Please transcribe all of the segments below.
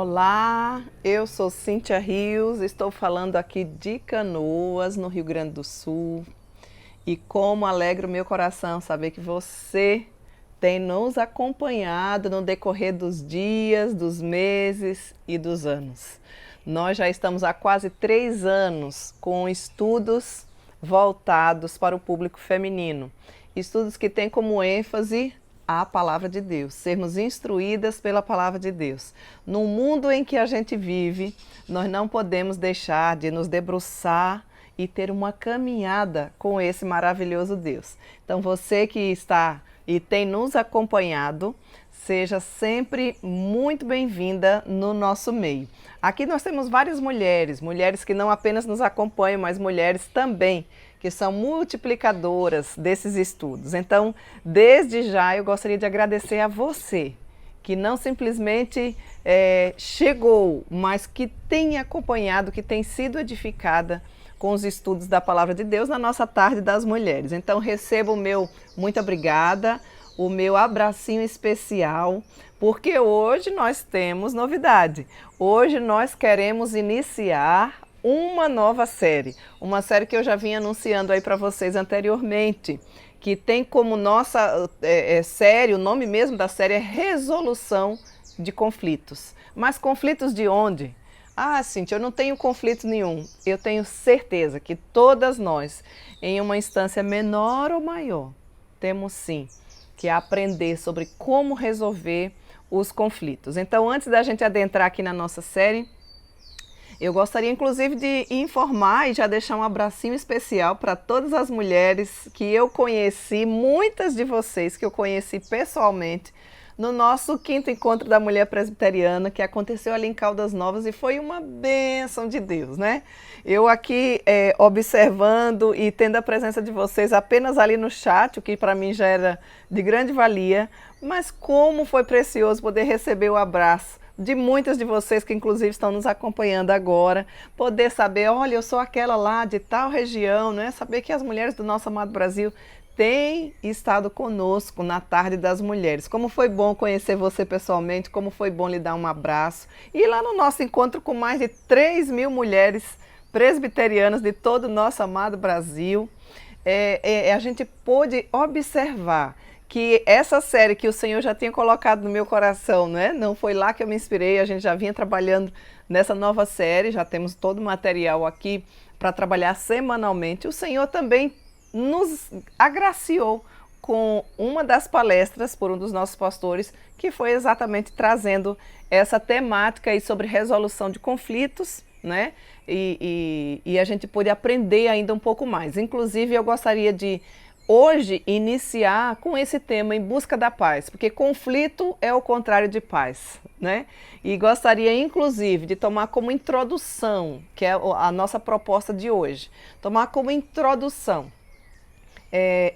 Olá, eu sou Cíntia Rios, estou falando aqui de Canoas, no Rio Grande do Sul. E como alegra o meu coração saber que você tem nos acompanhado no decorrer dos dias, dos meses e dos anos. Nós já estamos há quase 3 anos com estudos voltados para o público feminino. Estudos que têm como ênfase a palavra de Deus, sermos instruídas pela palavra de Deus. No mundo em que a gente vive, nós não podemos deixar de nos debruçar e ter uma caminhada com esse maravilhoso Deus. Então você que está e tem nos acompanhado, seja sempre muito bem-vinda no nosso meio. Aqui nós temos várias mulheres, mulheres que não apenas nos acompanham, mas mulheres também que são multiplicadoras desses estudos. Então, desde já, eu gostaria de agradecer a você, que não simplesmente chegou, mas que tem acompanhado, que tem sido edificada com os estudos da Palavra de Deus na nossa Tarde das Mulheres. Então, receba o meu muito obrigada, o meu abracinho especial, porque hoje nós temos novidade. Hoje nós queremos iniciar uma nova série, uma série que eu já vim anunciando aí para vocês anteriormente, que tem como nossa série, o nome mesmo da série é Resolução de Conflitos. Mas conflitos de onde? Ah, Cíntia, eu não tenho conflito nenhum. Eu tenho certeza que todas nós, em uma instância menor ou maior, temos sim que aprender sobre como resolver os conflitos. Então, antes da gente adentrar aqui na nossa série, eu gostaria inclusive de informar e já deixar um abracinho especial para todas as mulheres que eu conheci, muitas de vocês que eu conheci pessoalmente, no nosso 5º Encontro da Mulher Presbiteriana, que aconteceu ali em Caldas Novas e foi uma bênção de Deus, né? Eu aqui observando e tendo a presença de vocês apenas ali no chat, o que para mim já era de grande valia, mas como foi precioso poder receber o abraço de muitas de vocês que inclusive estão nos acompanhando agora, poder saber, olha, eu sou aquela lá de tal região, né? Saber que as mulheres do nosso amado Brasil têm estado conosco na Tarde das Mulheres. Como foi bom conhecer você pessoalmente, como foi bom lhe dar um abraço. E lá no nosso encontro com mais de 3.000 mulheres presbiterianas de todo o nosso amado Brasil, a gente pôde observar que essa série que o Senhor já tinha colocado no meu coração, né? Não foi lá que eu me inspirei, a gente já vinha trabalhando nessa nova série, já temos todo o material aqui para trabalhar semanalmente. O Senhor também nos agraciou com uma das palestras por um dos nossos pastores, que foi exatamente trazendo essa temática aí sobre resolução de conflitos, né? E a gente pôde aprender ainda um pouco mais. Inclusive, eu gostaria de hoje iniciar com esse tema em busca da paz, porque conflito é o contrário de paz, né? E gostaria inclusive de tomar como introdução, que é a nossa proposta de hoje, tomar como introdução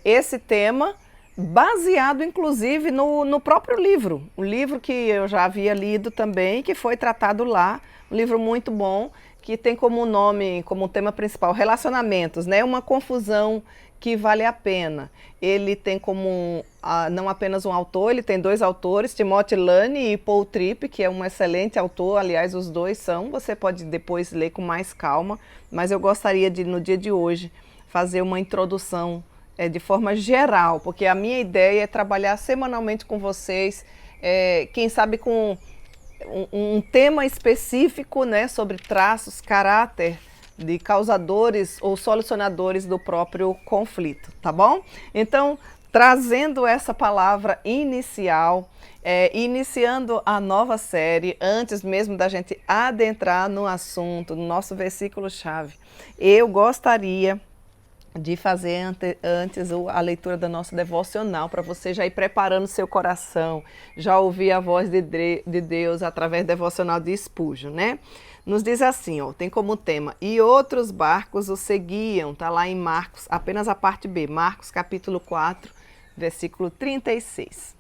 esse tema, baseado inclusive no próprio livro, um livro que eu já havia lido também, que foi tratado lá, um livro muito bom, que tem como nome, como tema principal, relacionamentos, né? Uma confusão que vale a pena. Ele tem como, não apenas um autor, ele tem 2 autores, Timothy Leary e Paul Tripp, que é um excelente autor, aliás, os 2 são, você pode depois ler com mais calma, mas eu gostaria de, no dia de hoje, fazer uma introdução de forma geral, porque a minha ideia é trabalhar semanalmente com vocês, quem sabe com um tema específico, né, sobre traços, caráter de causadores ou solucionadores do próprio conflito, tá bom? Então, trazendo essa palavra inicial, iniciando a nova série, antes mesmo da gente adentrar no assunto, no nosso versículo-chave, eu gostaria de fazer antes a leitura da nossa devocional, para você já ir preparando seu coração, já ouvir a voz de Deus através do devocional de Spurgeon, né? Nos diz assim, ó, tem como tema, e outros barcos o seguiam, tá lá em Marcos, apenas a parte B, Marcos capítulo 4, versículo 36.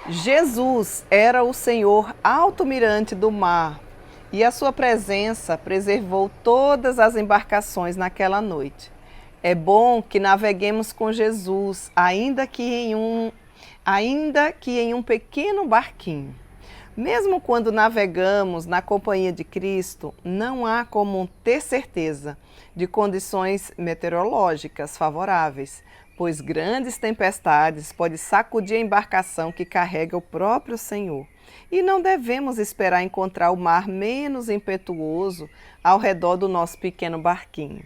Jesus era o Senhor alto-mirante do mar, e a sua presença preservou todas as embarcações naquela noite. É bom que naveguemos com Jesus, ainda que em um pequeno barquinho. Mesmo quando navegamos na companhia de Cristo, não há como ter certeza de condições meteorológicas favoráveis, pois grandes tempestades podem sacudir a embarcação que carrega o próprio Senhor. E não devemos esperar encontrar o mar menos impetuoso ao redor do nosso pequeno barquinho.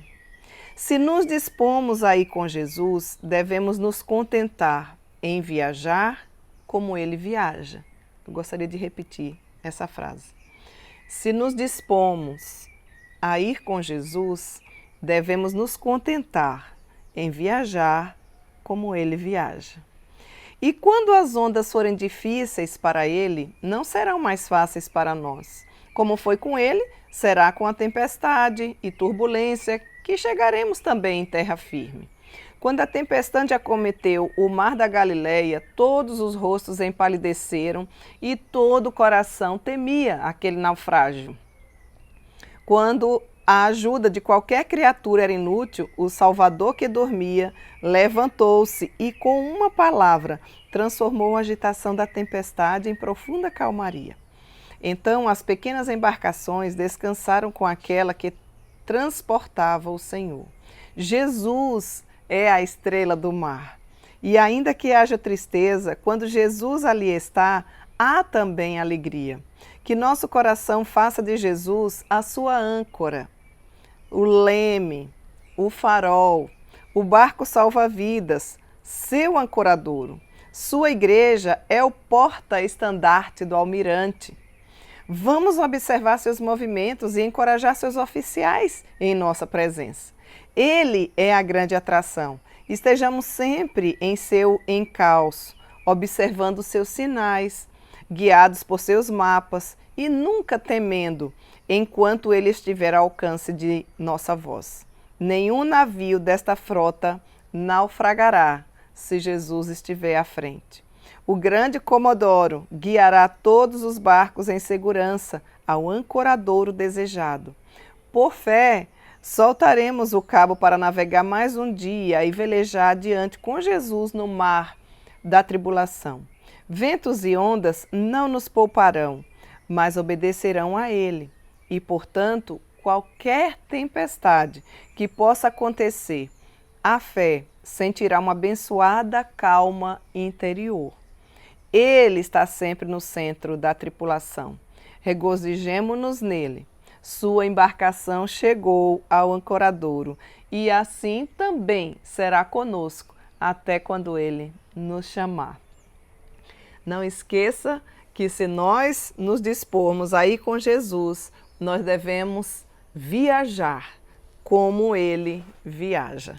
Se nos dispomos a ir com Jesus, devemos nos contentar em viajar como ele viaja. Eu gostaria de repetir essa frase. Se nos dispomos a ir com Jesus, devemos nos contentar em viajar como ele viaja. E quando as ondas forem difíceis para ele, não serão mais fáceis para nós. Como foi com ele, será com a tempestade e turbulência que chegaremos também em terra firme. Quando a tempestade acometeu o mar da Galileia, todos os rostos empalideceram e todo o coração temia aquele naufrágio. Quando a ajuda de qualquer criatura era inútil, o Salvador que dormia levantou-se e, com uma palavra, transformou a agitação da tempestade em profunda calmaria. Então as pequenas embarcações descansaram com aquela que transportava o Senhor. Jesus é a estrela do mar. E ainda que haja tristeza, quando Jesus ali está, há também alegria. Que nosso coração faça de Jesus a sua âncora, o leme, o farol, o barco salva-vidas, seu ancoradouro. Sua igreja é o porta-estandarte do almirante. Vamos observar seus movimentos e encorajar seus oficiais em nossa presença. Ele é a grande atração. Estejamos sempre em seu encalço, observando seus sinais, guiados por seus mapas e nunca temendo, enquanto ele estiver ao alcance de nossa voz. Nenhum navio desta frota naufragará se Jesus estiver à frente. O grande Comodoro guiará todos os barcos em segurança ao ancoradouro desejado. Por fé, soltaremos o cabo para navegar mais um dia e velejar adiante com Jesus no mar da tribulação. Ventos e ondas não nos pouparão, mas obedecerão a Ele. E, portanto, qualquer tempestade que possa acontecer, a fé sentirá uma abençoada calma interior. Ele está sempre no centro da tripulação. Regozijemo-nos nele. Sua embarcação chegou ao ancoradouro e assim também será conosco até quando ele nos chamar. Não esqueça que se nós nos dispormos a ir com Jesus, nós devemos viajar como ele viaja.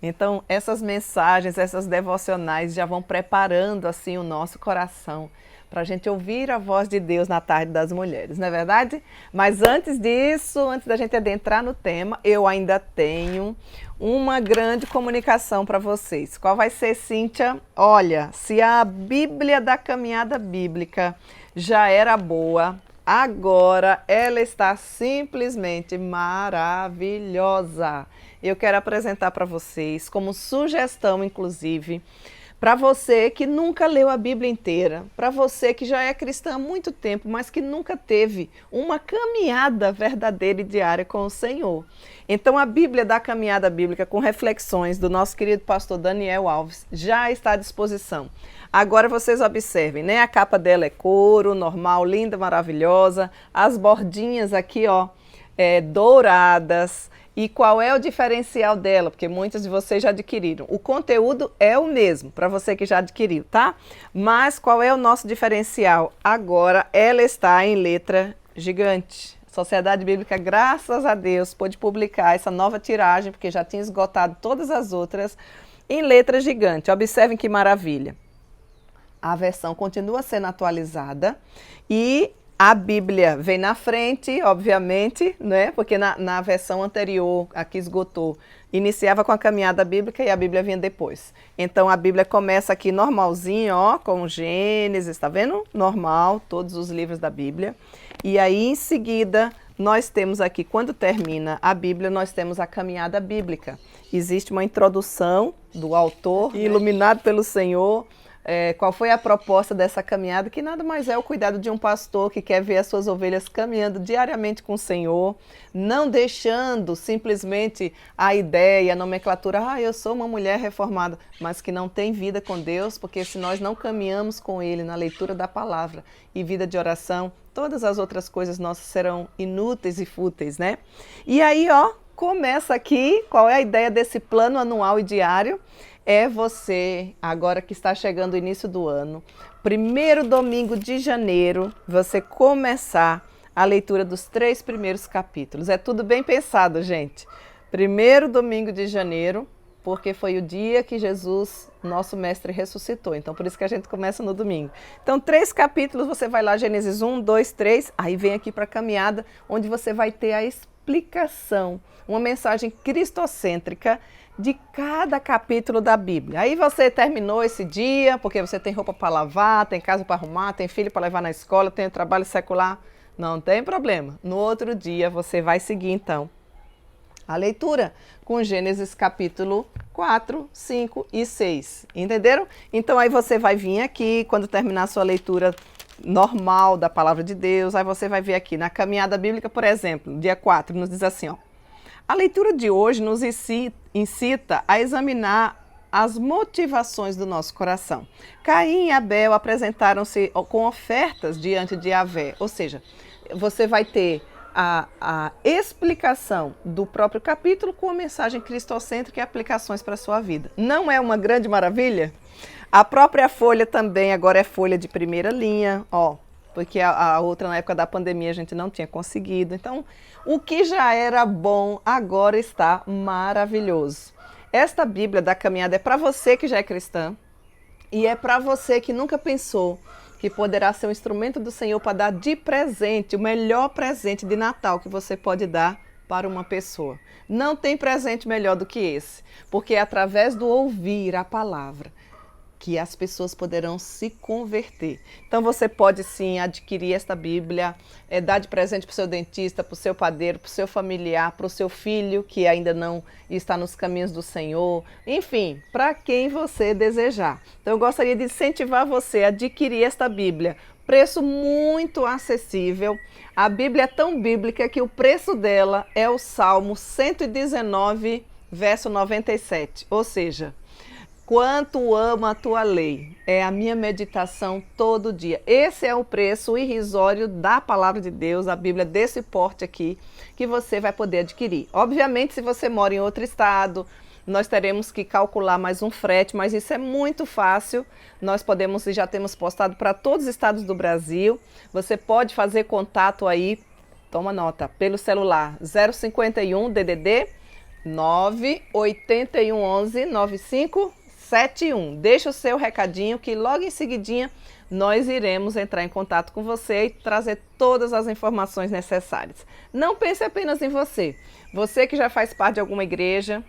Então, essas mensagens, essas devocionais já vão preparando assim o nosso coração para a gente ouvir a voz de Deus na tarde das mulheres, não é verdade? Mas antes disso, antes da gente adentrar no tema, eu ainda tenho uma grande comunicação para vocês. Qual vai ser, Cíntia? Olha, se a Bíblia da Caminhada Bíblica já era boa, agora ela está simplesmente maravilhosa. Eu quero apresentar para vocês, como sugestão, inclusive, para você que nunca leu a Bíblia inteira, para você que já é cristã há muito tempo, mas que nunca teve uma caminhada verdadeira e diária com o Senhor. Então, a Bíblia da Caminhada Bíblica, com reflexões do nosso querido pastor Daniel Alves, já está à disposição. Agora vocês observem, né? A capa dela é couro, normal, linda, maravilhosa. As bordinhas aqui, ó, douradas. E qual é o diferencial dela? Porque muitos de vocês já adquiriram. O conteúdo é o mesmo, para você que já adquiriu, tá? Mas qual é o nosso diferencial? Agora ela está em letra gigante. Sociedade Bíblica, graças a Deus, pôde publicar essa nova tiragem, porque já tinha esgotado todas as outras, em letra gigante. Observem que maravilha. A versão continua sendo atualizada e a Bíblia vem na frente, obviamente, né? Porque na versão anterior, a que esgotou, iniciava com a caminhada bíblica e a Bíblia vinha depois. Então a Bíblia começa aqui normalzinho, ó, com Gênesis, tá vendo? Normal, todos os livros da Bíblia. E aí em seguida nós temos aqui, quando termina a Bíblia, nós temos a caminhada bíblica. Existe uma introdução do autor, iluminado pelo Senhor, qual foi a proposta dessa caminhada, que nada mais é o cuidado de um pastor que quer ver as suas ovelhas caminhando diariamente com o Senhor, não deixando simplesmente a ideia, a nomenclatura, eu sou uma mulher reformada, mas que não tem vida com Deus, porque se nós não caminhamos com Ele na leitura da palavra e vida de oração, todas as outras coisas nossas serão inúteis e fúteis, né? E aí, começa aqui, qual é a ideia desse plano anual e diário? É você, agora que está chegando o início do ano, primeiro domingo de janeiro, você começar a leitura dos 3 primeiros capítulos. É tudo bem pensado, gente. Primeiro domingo de janeiro, porque foi o dia que Jesus, nosso mestre, ressuscitou. Então, por isso que a gente começa no domingo. Então, 3 capítulos, você vai lá, Gênesis 1, 2, 3, aí vem aqui para a caminhada, onde você vai ter a explicação, uma mensagem cristocêntrica de cada capítulo da Bíblia. Aí você terminou esse dia, porque você tem roupa para lavar, tem casa para arrumar, tem filho para levar na escola, tem trabalho secular, não tem problema. No outro dia você vai seguir então a leitura com Gênesis capítulo 4, 5 e 6. Entenderam? Então aí você vai vir aqui, quando terminar a sua leitura normal da palavra de Deus, aí você vai ver aqui na caminhada bíblica, por exemplo, dia 4, nos diz assim, a leitura de hoje nos incita a examinar as motivações do nosso coração. Caim e Abel apresentaram-se com ofertas diante de Yahvé, ou seja, você vai ter a explicação do próprio capítulo com a mensagem cristocêntrica e aplicações para a sua vida. Não é uma grande maravilha? A própria folha também agora é folha de primeira linha, porque a outra na época da pandemia a gente não tinha conseguido. Então, o que já era bom agora está maravilhoso. Esta Bíblia da caminhada é para você que já é cristã e é para você que nunca pensou que poderá ser um instrumento do Senhor para dar de presente, o melhor presente de Natal que você pode dar para uma pessoa. Não tem presente melhor do que esse, porque é através do ouvir a palavra que as pessoas poderão se converter. Então você pode sim adquirir esta Bíblia, dar de presente para o seu dentista, para o seu padeiro, para o seu familiar, para o seu filho que ainda não está nos caminhos do Senhor, enfim, para quem você desejar. Então eu gostaria de incentivar você a adquirir esta Bíblia. Preço muito acessível. A Bíblia é tão bíblica que o preço dela é o Salmo 119, verso 97, ou seja, quanto amo a tua lei, é a minha meditação todo dia. Esse é o preço irrisório da palavra de Deus, a Bíblia desse porte aqui, que você vai poder adquirir. Obviamente, se você mora em outro estado, nós teremos que calcular mais um frete, mas isso é muito fácil. Nós podemos e já temos postado para todos os estados do Brasil. Você pode fazer contato aí, toma nota, pelo celular 051 DDD 98111 9571. Deixa o seu recadinho que logo em seguidinha nós iremos entrar em contato com você e trazer todas as informações necessárias. Não pense apenas em você. Você que já faz parte de alguma igreja,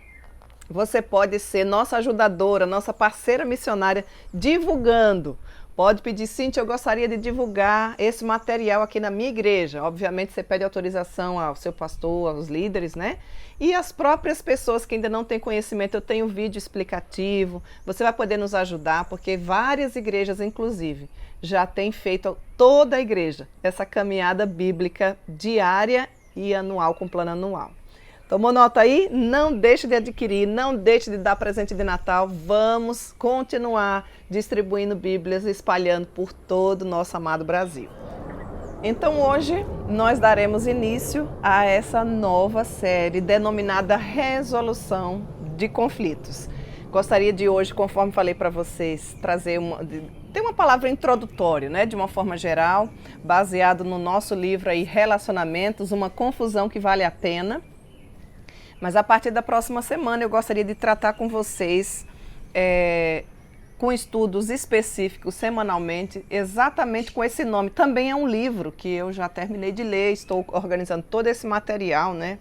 você pode ser nossa ajudadora, nossa parceira missionária, divulgando. Pode pedir, Cíntia, eu gostaria de divulgar esse material aqui na minha igreja. Obviamente, você pede autorização ao seu pastor, aos líderes, né? E as próprias pessoas que ainda não têm conhecimento, eu tenho vídeo explicativo. Você vai poder nos ajudar, porque várias igrejas, inclusive, já têm feito, toda a igreja, essa caminhada bíblica diária e anual, com plano anual. Tomou nota aí? Não deixe de adquirir, não deixe de dar presente de Natal. Vamos continuar distribuindo Bíblias e espalhando por todo o nosso amado Brasil. Então hoje nós daremos início a essa nova série denominada Resolução de Conflitos. Gostaria de hoje, conforme falei para vocês, ter uma palavra introdutória, né, de uma forma geral, baseado no nosso livro aí, Relacionamentos, uma confusão que vale a pena. Mas a partir da próxima semana eu gostaria de tratar com vocês com estudos específicos semanalmente, exatamente com esse nome. Também é um livro que eu já terminei de ler, estou organizando todo esse material, né?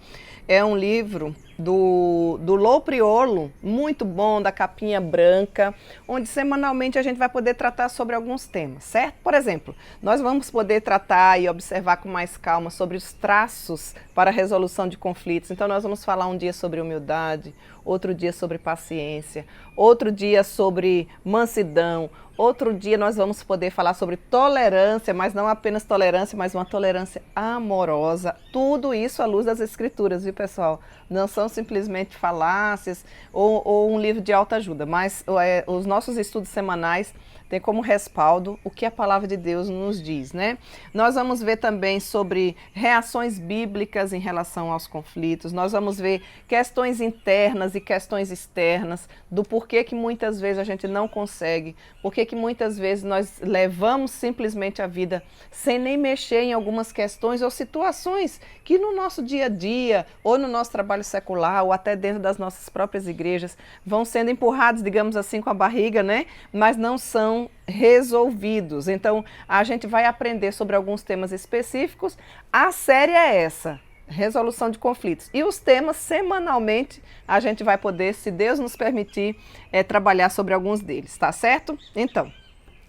É um livro do Lou Priolo, muito bom, da capinha branca, onde semanalmente a gente vai poder tratar sobre alguns temas, certo? Por exemplo, nós vamos poder tratar e observar com mais calma sobre os traços para a resolução de conflitos. Então nós vamos falar um dia sobre humildade, outro dia sobre paciência, outro dia sobre mansidão, Outro dia nós vamos poder falar sobre tolerância, mas não apenas tolerância, mas uma tolerância amorosa. Tudo isso à luz das Escrituras, viu, pessoal? Não são simplesmente falácias ou um livro de autoajuda, mas os nossos estudos semanais têm como respaldo o que a palavra de Deus nos diz, né? Nós vamos ver também sobre reações bíblicas em relação aos conflitos. Nós vamos ver questões internas e questões externas, do porquê que muitas vezes a gente não consegue, porquê que muitas vezes nós levamos simplesmente a vida sem nem mexer em algumas questões ou situações que no nosso dia a dia, ou no nosso trabalho secular, ou até dentro das nossas próprias igrejas, vão sendo empurrados, digamos assim, com a barriga, né? Mas não são resolvidos. Então, a gente vai aprender sobre alguns temas específicos. A série é essa, resolução de conflitos. E os temas, semanalmente, a gente vai poder, se Deus nos permitir, trabalhar sobre alguns deles, tá certo? Então,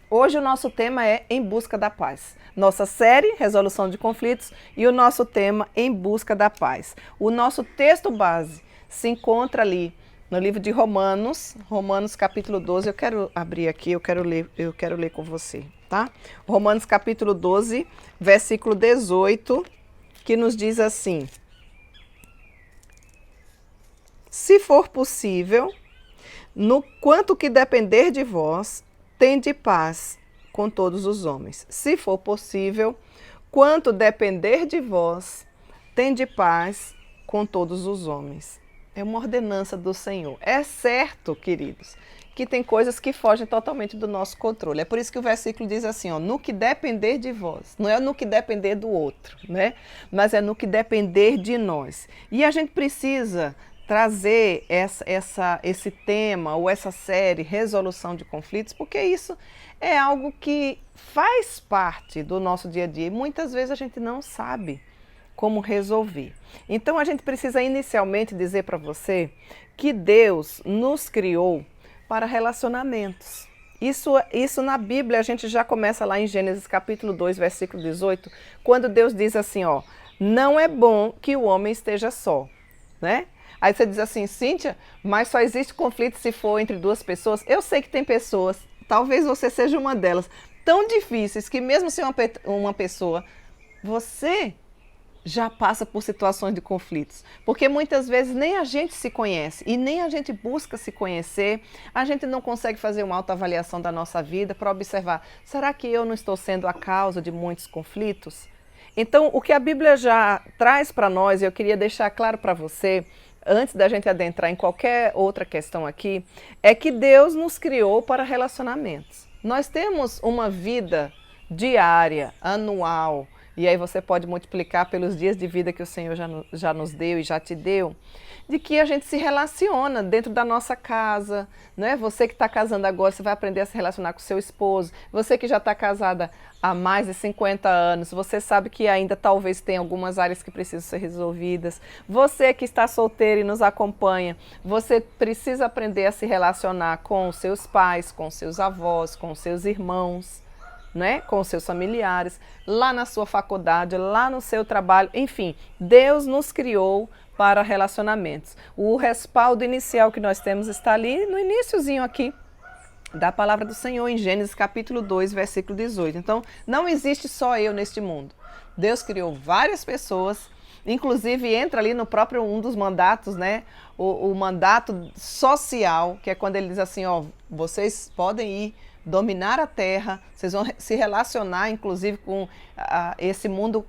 hoje o nosso tema é Em Busca da Paz. Nossa série, Resolução de Conflitos, e o nosso tema Em Busca da Paz. O nosso texto base se encontra ali no livro de Romanos, Romanos capítulo 12, eu quero abrir aqui, eu quero ler com você, tá? Romanos capítulo 12, versículo 18, que nos diz assim: se for possível, no quanto que depender de vós, tende paz com todos os homens. Se for possível, quanto depender de vós, tende paz com todos os homens. É uma ordenança do Senhor. É certo, queridos, que tem coisas que fogem totalmente do nosso controle. É por isso que o versículo diz assim, ó, no que depender de vós. Não é no que depender do outro, né? Mas é no que depender de nós. E a gente precisa trazer esse tema ou essa série, resolução de conflitos, porque isso é algo que faz parte do nosso dia a dia e muitas vezes a gente não sabe como resolver. Então a gente precisa inicialmente dizer para você que Deus nos criou para relacionamentos. Isso na Bíblia a gente já começa lá em Gênesis capítulo 2, versículo 18, quando Deus diz assim, ó, não é bom que o homem esteja só, né? Aí você diz assim, Cíntia, mas só existe conflito se for entre duas pessoas? Eu sei que tem pessoas, talvez você seja uma delas, tão difíceis que mesmo se uma pessoa, você já passa por situações de conflitos. Porque muitas vezes nem a gente se conhece e nem a gente busca se conhecer, a gente não consegue fazer uma autoavaliação da nossa vida para observar, será que eu não estou sendo a causa de muitos conflitos? Então, o que a Bíblia já traz para nós, e eu queria deixar claro para você, antes da gente adentrar em qualquer outra questão aqui, é que Deus nos criou para relacionamentos. Nós temos uma vida diária, anual, e aí você pode multiplicar pelos dias de vida que o Senhor já nos deu e já te deu, de que a gente se relaciona dentro da nossa casa, né? Você que está casando agora, você vai aprender a se relacionar com o seu esposo. Você que já está casada há mais de 50 anos, você sabe que ainda talvez tenha algumas áreas que precisam ser resolvidas. Você que está solteiro e nos acompanha, você precisa aprender a se relacionar com os seus pais, com os seus avós, com os seus irmãos, né? Com os seus familiares, lá na sua faculdade, lá no seu trabalho, enfim, Deus nos criou para relacionamentos. O respaldo inicial que nós temos está ali no iniciozinho aqui da palavra do Senhor, em Gênesis capítulo 2, versículo 18. Então, não existe só eu neste mundo. Deus criou várias pessoas, inclusive entra ali no próprio um dos mandatos, né? O mandato social, que é quando ele diz assim, ó, vocês podem ir dominar a terra, vocês vão se relacionar, inclusive, com esse mundo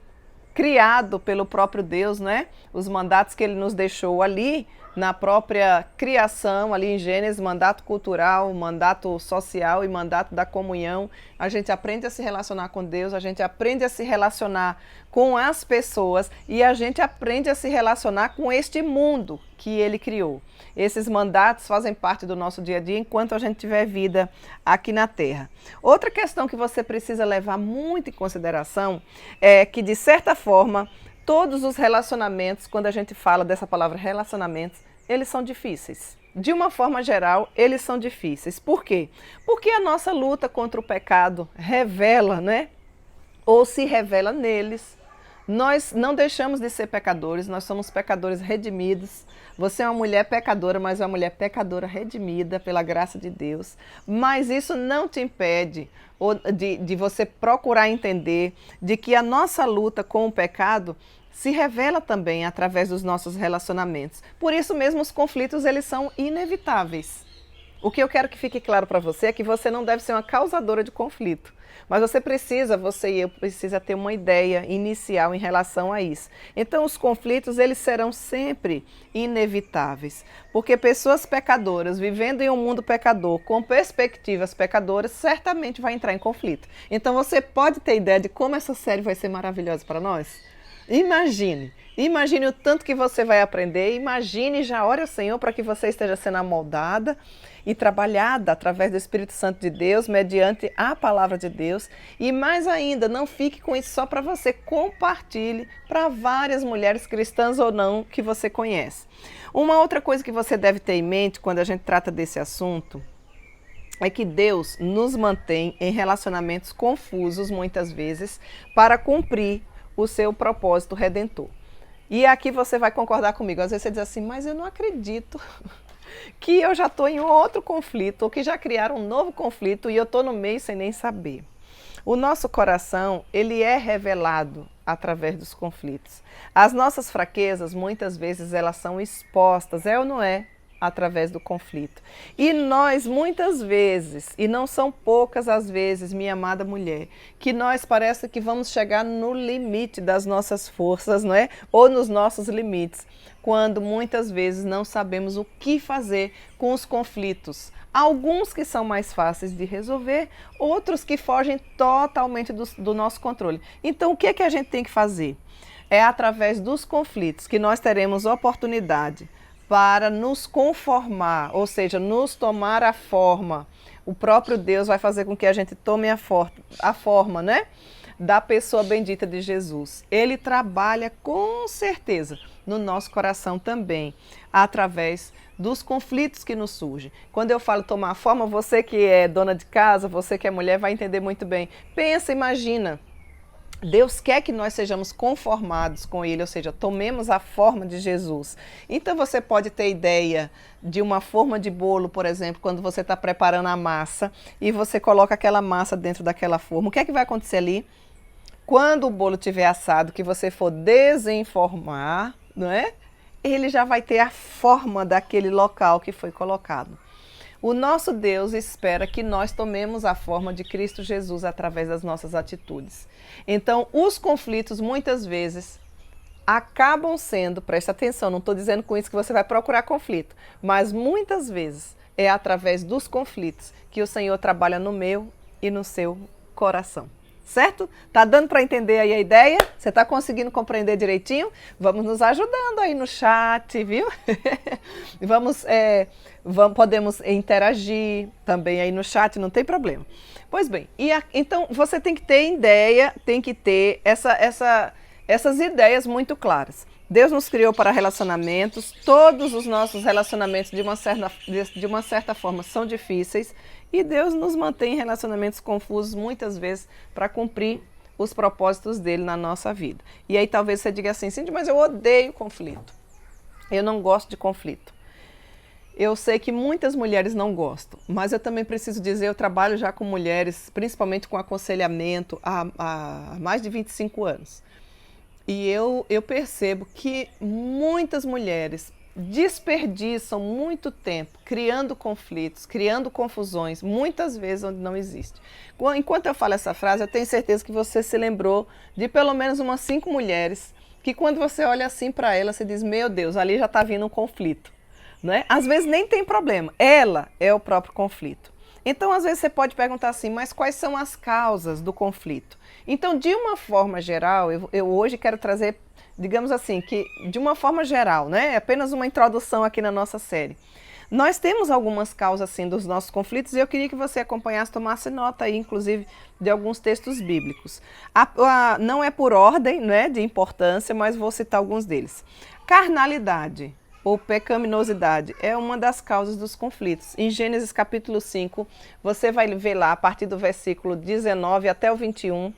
criado pelo próprio Deus, né? Os mandatos que ele nos deixou ali, na própria criação, ali em Gênesis, mandato cultural, mandato social e mandato da comunhão. A gente aprende a se relacionar com Deus, a gente aprende a se relacionar com as pessoas e a gente aprende a se relacionar com este mundo que ele criou. Esses mandatos fazem parte do nosso dia a dia enquanto a gente tiver vida aqui na Terra. Outra questão que você precisa levar muito em consideração é que, de certa forma, todos os relacionamentos, quando a gente fala dessa palavra relacionamentos, eles são difíceis. De uma forma geral, eles são difíceis. Por quê? Porque a nossa luta contra o pecado revela, né? Ou se revela neles, Nós não deixamos de ser pecadores, nós somos pecadores redimidos. Você é uma mulher pecadora, mas é uma mulher pecadora redimida pela graça de Deus. Mas isso não te impede de você procurar entender de que a nossa luta com o pecado se revela também através dos nossos relacionamentos. Por isso mesmo os conflitos eles são inevitáveis. O que eu quero que fique claro para você é que você não deve ser uma causadora de conflito. Mas você e eu precisa ter uma ideia inicial em relação a isso. Então os conflitos eles serão sempre inevitáveis, porque pessoas pecadoras vivendo em um mundo pecador com perspectivas pecadoras certamente vai entrar em conflito. Então você pode ter ideia de como essa série vai ser maravilhosa para nós? Imagine o tanto que você vai aprender, imagine e já ore ao Senhor para que você esteja sendo amoldada e trabalhada através do Espírito Santo de Deus, mediante a palavra de Deus. E mais ainda, não fique com isso só para você, compartilhe para várias mulheres cristãs ou não que você conhece. Uma outra coisa que você deve ter em mente quando a gente trata desse assunto é que Deus nos mantém em relacionamentos confusos muitas vezes para cumprir o seu propósito redentor. E aqui você vai concordar comigo. Às vezes você diz assim, mas eu não acredito que eu já estou em outro conflito, ou que já criaram um novo conflito e eu estou no meio sem nem saber. O nosso coração, ele é revelado através dos conflitos. As nossas fraquezas, muitas vezes, elas são expostas, é ou não é? Através do conflito. E nós, muitas vezes, e não são poucas as vezes, minha amada mulher, que nós parece que vamos chegar no limite das nossas forças, não é? Ou nos nossos limites, quando muitas vezes não sabemos o que fazer com os conflitos. Alguns que são mais fáceis de resolver, outros que fogem totalmente do nosso controle. Então, o que é que a gente tem que fazer? É através dos conflitos que nós teremos oportunidade para nos conformar, ou seja, nos tomar a forma. O próprio Deus vai fazer com que a gente tome a forma, né? Da pessoa bendita de Jesus. Ele trabalha com certeza no nosso coração também, através dos conflitos que nos surgem. Quando eu falo tomar a forma, você que é dona de casa, você que é mulher, vai entender muito bem. Pensa, imagina. Deus quer que nós sejamos conformados com Ele, ou seja, tomemos a forma de Jesus. Então você pode ter ideia de uma forma de bolo, por exemplo, quando você está preparando a massa e você coloca aquela massa dentro daquela forma. O que é que vai acontecer ali? Quando o bolo estiver assado, que você for desenformar, não é? Ele já vai ter a forma daquele local que foi colocado. O nosso Deus espera que nós tomemos a forma de Cristo Jesus através das nossas atitudes. Então, os conflitos, muitas vezes, acabam sendo, presta atenção, não estou dizendo com isso que você vai procurar conflito, mas muitas vezes é através dos conflitos que o Senhor trabalha no meu e no seu coração. Certo? Tá dando para entender aí a ideia? Você está conseguindo compreender direitinho? Vamos nos ajudando aí no chat, viu? Podemos interagir também aí no chat, não tem problema. Pois bem, então você tem que ter ideia, tem que ter essas ideias muito claras. Deus nos criou para relacionamentos, todos os nossos relacionamentos de uma certa forma são difíceis e Deus nos mantém em relacionamentos confusos muitas vezes para cumprir os propósitos dele na nossa vida. E aí talvez você diga assim, Cindy, mas eu odeio conflito, eu não gosto de conflito. Eu sei que muitas mulheres não gostam, mas eu também preciso dizer, eu trabalho já com mulheres, principalmente com aconselhamento há mais de 25 anos. E eu percebo que muitas mulheres desperdiçam muito tempo criando conflitos, criando confusões, muitas vezes onde não existe. Enquanto eu falo essa frase, eu tenho certeza que você se lembrou de pelo menos umas 5 mulheres que quando você olha assim para elas, você diz, meu Deus, ali já está vindo um conflito. Né? Às vezes nem tem problema, ela é o próprio conflito. Então, às vezes você pode perguntar assim, mas quais são as causas do conflito? Então, de uma forma geral, eu hoje quero trazer, digamos assim, que de uma forma geral, né? É apenas uma introdução aqui na nossa série. Nós temos algumas causas, assim, dos nossos conflitos e eu queria que você acompanhasse, tomasse nota aí, inclusive, de alguns textos bíblicos. Não é por ordem, né, de importância, mas vou citar alguns deles. Carnalidade ou pecaminosidade é uma das causas dos conflitos. Em Gênesis capítulo 5, você vai ver lá, a partir do versículo 19 até o 21,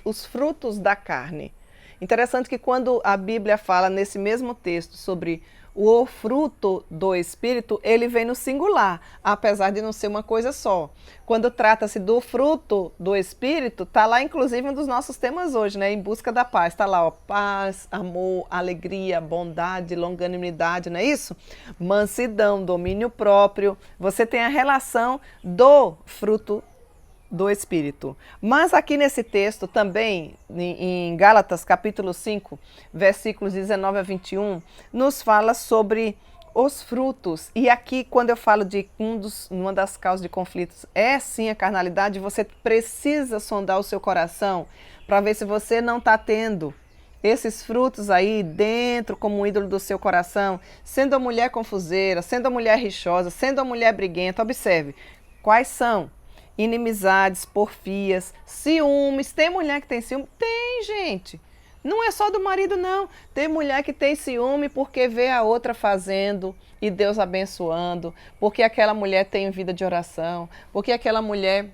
os frutos da carne. Interessante que quando a Bíblia fala nesse mesmo texto sobre o fruto do Espírito, ele vem no singular, apesar de não ser uma coisa só. Quando trata-se do fruto do Espírito, está lá inclusive um dos nossos temas hoje, né? Em busca da paz. Está lá, ó, paz, amor, alegria, bondade, longanimidade, não é isso? Mansidão, domínio próprio. Você tem a relação do fruto do Espírito. Mas aqui nesse texto também, em Gálatas capítulo 5, versículos 19 a 21, nos fala sobre os frutos. E aqui, quando eu falo de uma das causas de conflitos é sim a carnalidade, você precisa sondar o seu coração para ver se você não está tendo esses frutos aí dentro como um ídolo do seu coração, sendo a mulher confuseira, sendo a mulher rixosa, sendo a mulher briguenta. Observe, quais são? Inimizades, porfias, ciúmes. Tem mulher que tem ciúme? Tem, gente. Não é só do marido, não. Tem mulher que tem ciúme porque vê a outra fazendo e Deus abençoando, porque aquela mulher tem vida de oração, porque aquela mulher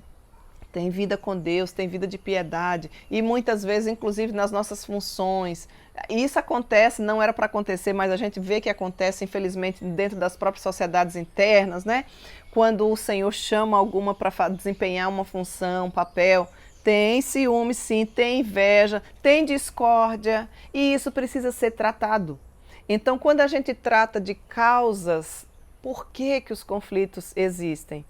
tem vida com Deus, tem vida de piedade e muitas vezes, inclusive nas nossas funções. Isso acontece, não era para acontecer, mas a gente vê que acontece, infelizmente, dentro das próprias sociedades internas, né? Quando o Senhor chama alguma para desempenhar uma função, um papel, tem ciúme sim, tem inveja, tem discórdia e isso precisa ser tratado. Então, quando a gente trata de causas, por que os conflitos existem?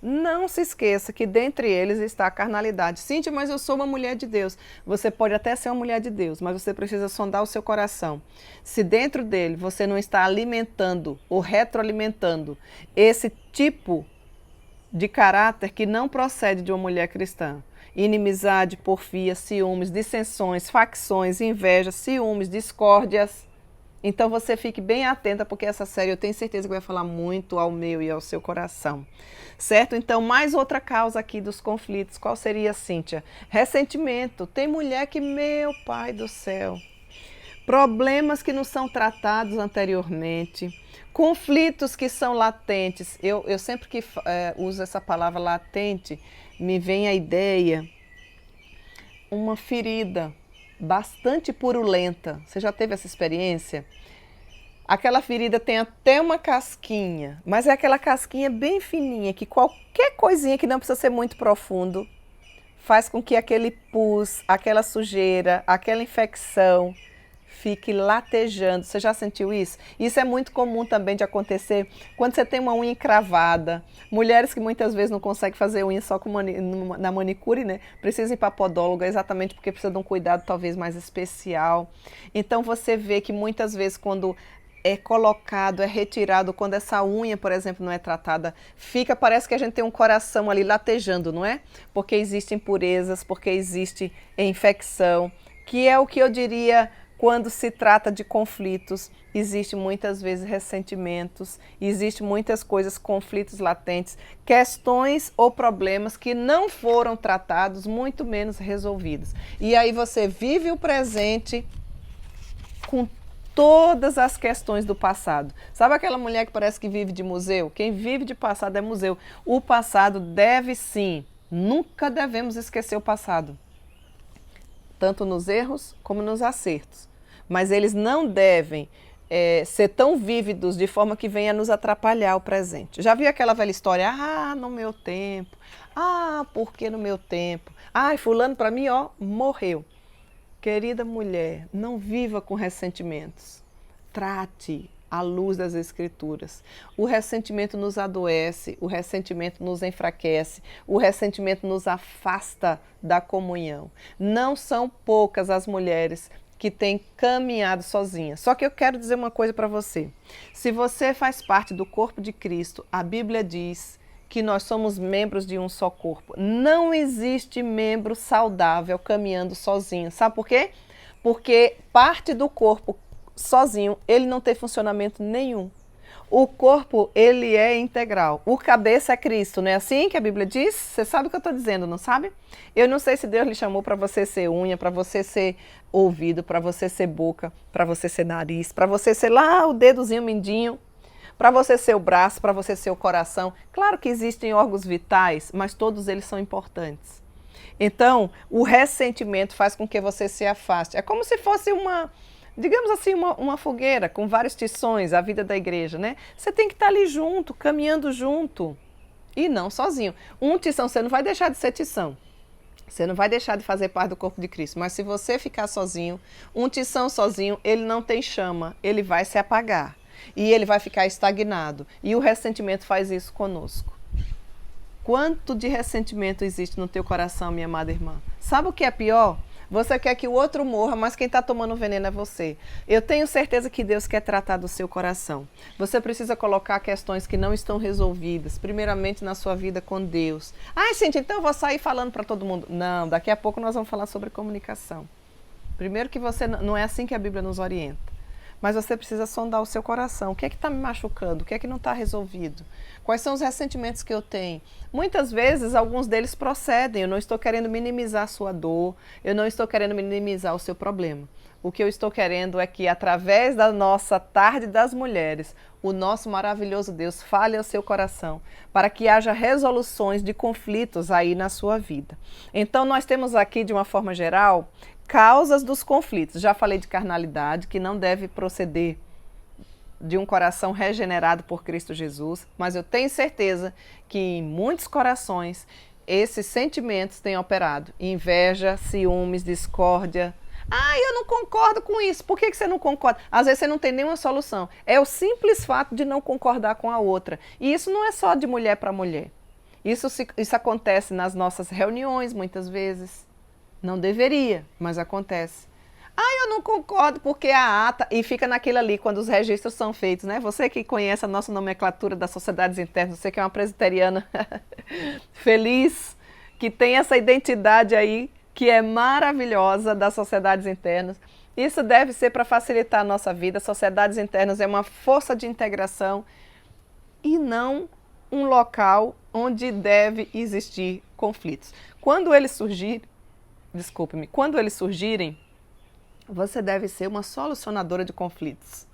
Não se esqueça que dentre eles está a carnalidade. Cíntia, mas eu sou uma mulher de Deus. Você pode até ser uma mulher de Deus, mas você precisa sondar o seu coração. Se dentro dele você não está alimentando ou retroalimentando esse tipo de caráter que não procede de uma mulher cristã, inimizade, porfia, ciúmes, dissensões, facções, inveja, ciúmes, discórdias, então você fique bem atenta, porque essa série eu tenho certeza que vai falar muito ao meu e ao seu coração. Certo? Então, mais outra causa aqui dos conflitos. Qual seria, Cíntia? Ressentimento. Tem mulher que, meu pai do céu, problemas que não são tratados anteriormente, conflitos que são latentes. Eu sempre que uso essa palavra latente, me vem a ideia, uma ferida bastante purulenta. Você já teve essa experiência? Aquela ferida tem até uma casquinha, mas é aquela casquinha bem fininha, que qualquer coisinha que não precisa ser muito profundo, faz com que aquele pus, aquela sujeira, aquela infecção fique latejando. Você já sentiu isso? Isso é muito comum também de acontecer quando você tem uma unha encravada. Mulheres que muitas vezes não conseguem fazer unha só com na manicure, né? Precisam ir para a podóloga exatamente porque precisa de um cuidado talvez mais especial. Então você vê que muitas vezes quando é colocado, é retirado, quando essa unha, por exemplo, não é tratada, parece que a gente tem um coração ali latejando, não é? Porque existem impurezas, porque existe infecção, que é o que eu diria quando se trata de conflitos. Existe muitas vezes ressentimentos, existe muitas coisas, conflitos latentes, questões ou problemas que não foram tratados, muito menos resolvidos. E aí você vive o presente com todas as questões do passado. Sabe aquela mulher que parece que vive de museu? Quem vive de passado é museu. O passado deve sim, nunca devemos esquecer o passado. Tanto nos erros como nos acertos. Mas eles não devem ser tão vívidos de forma que venha nos atrapalhar o presente. Já viu aquela velha história? Ah, no meu tempo. Ah, porque no meu tempo? Ai, fulano para mim, ó, morreu. Querida mulher, não viva com ressentimentos. Trate à luz das Escrituras. O ressentimento nos adoece, o ressentimento nos enfraquece, o ressentimento nos afasta da comunhão. Não são poucas as mulheres que têm caminhado sozinhas. Só que eu quero dizer uma coisa para você. Se você faz parte do corpo de Cristo, a Bíblia diz que nós somos membros de um só corpo. Não existe membro saudável caminhando sozinho. Sabe por quê? Porque parte do corpo sozinho, ele não tem funcionamento nenhum. O corpo, ele é integral. O cabeça é Cristo, não é assim que a Bíblia diz? Você sabe o que eu estou dizendo, não sabe? Eu não sei se Deus lhe chamou para você ser unha, para você ser ouvido, para você ser boca, para você ser nariz, para você ser lá o dedozinho mindinho, para você ser o braço, para você ser o coração. Claro que existem órgãos vitais, mas todos eles são importantes. Então, o ressentimento faz com que você se afaste. É como se fosse digamos assim, uma fogueira com vários tições, a vida da igreja, né? Você tem que estar ali junto, caminhando junto, e não sozinho. Um tição, você não vai deixar de ser tição. Você não vai deixar de fazer parte do corpo de Cristo. Mas se você ficar sozinho, um tição sozinho, ele não tem chama, ele vai se apagar. E ele vai ficar estagnado. E o ressentimento faz isso conosco. Quanto de ressentimento existe no teu coração, minha amada irmã? Sabe o que é pior? Você quer que o outro morra, mas quem está tomando veneno é você. Eu tenho certeza que Deus quer tratar do seu coração. Você precisa colocar questões que não estão resolvidas, primeiramente na sua vida com Deus. Ai, gente, então eu vou sair falando para todo mundo. Não, daqui a pouco nós vamos falar sobre comunicação. Primeiro que você não é assim que a Bíblia nos orienta. Mas você precisa sondar o seu coração. O que é que está me machucando? O que é que não está resolvido? Quais são os ressentimentos que eu tenho? Muitas vezes, alguns deles procedem. Eu não estou querendo minimizar a sua dor. Eu não estou querendo minimizar o seu problema. O que eu estou querendo é que, através da nossa tarde das mulheres, o nosso maravilhoso Deus fale ao seu coração, para que haja resoluções de conflitos aí na sua vida. Então, nós temos aqui, de uma forma geral, causas dos conflitos. Já falei de carnalidade, que não deve proceder de um coração regenerado por Cristo Jesus, mas eu tenho certeza que em muitos corações esses sentimentos têm operado. Inveja, ciúmes, discórdia. Ah, eu não concordo com isso. Por que você não concorda? Às vezes você não tem nenhuma solução. É o simples fato de não concordar com a outra. E isso não é só de mulher para mulher. Isso acontece nas nossas reuniões, muitas vezes. Não deveria, mas acontece. Ah, eu não concordo porque a ata... E fica naquilo ali, quando os registros são feitos, né? Você que conhece a nossa nomenclatura das sociedades internas, você que é uma presbiteriana feliz, que tem essa identidade aí, que é maravilhosa, das sociedades internas. Isso deve ser para facilitar a nossa vida. Sociedades internas é uma força de integração e não um local onde deve existir conflitos. Quando eles surgirem, você deve ser uma solucionadora de conflitos,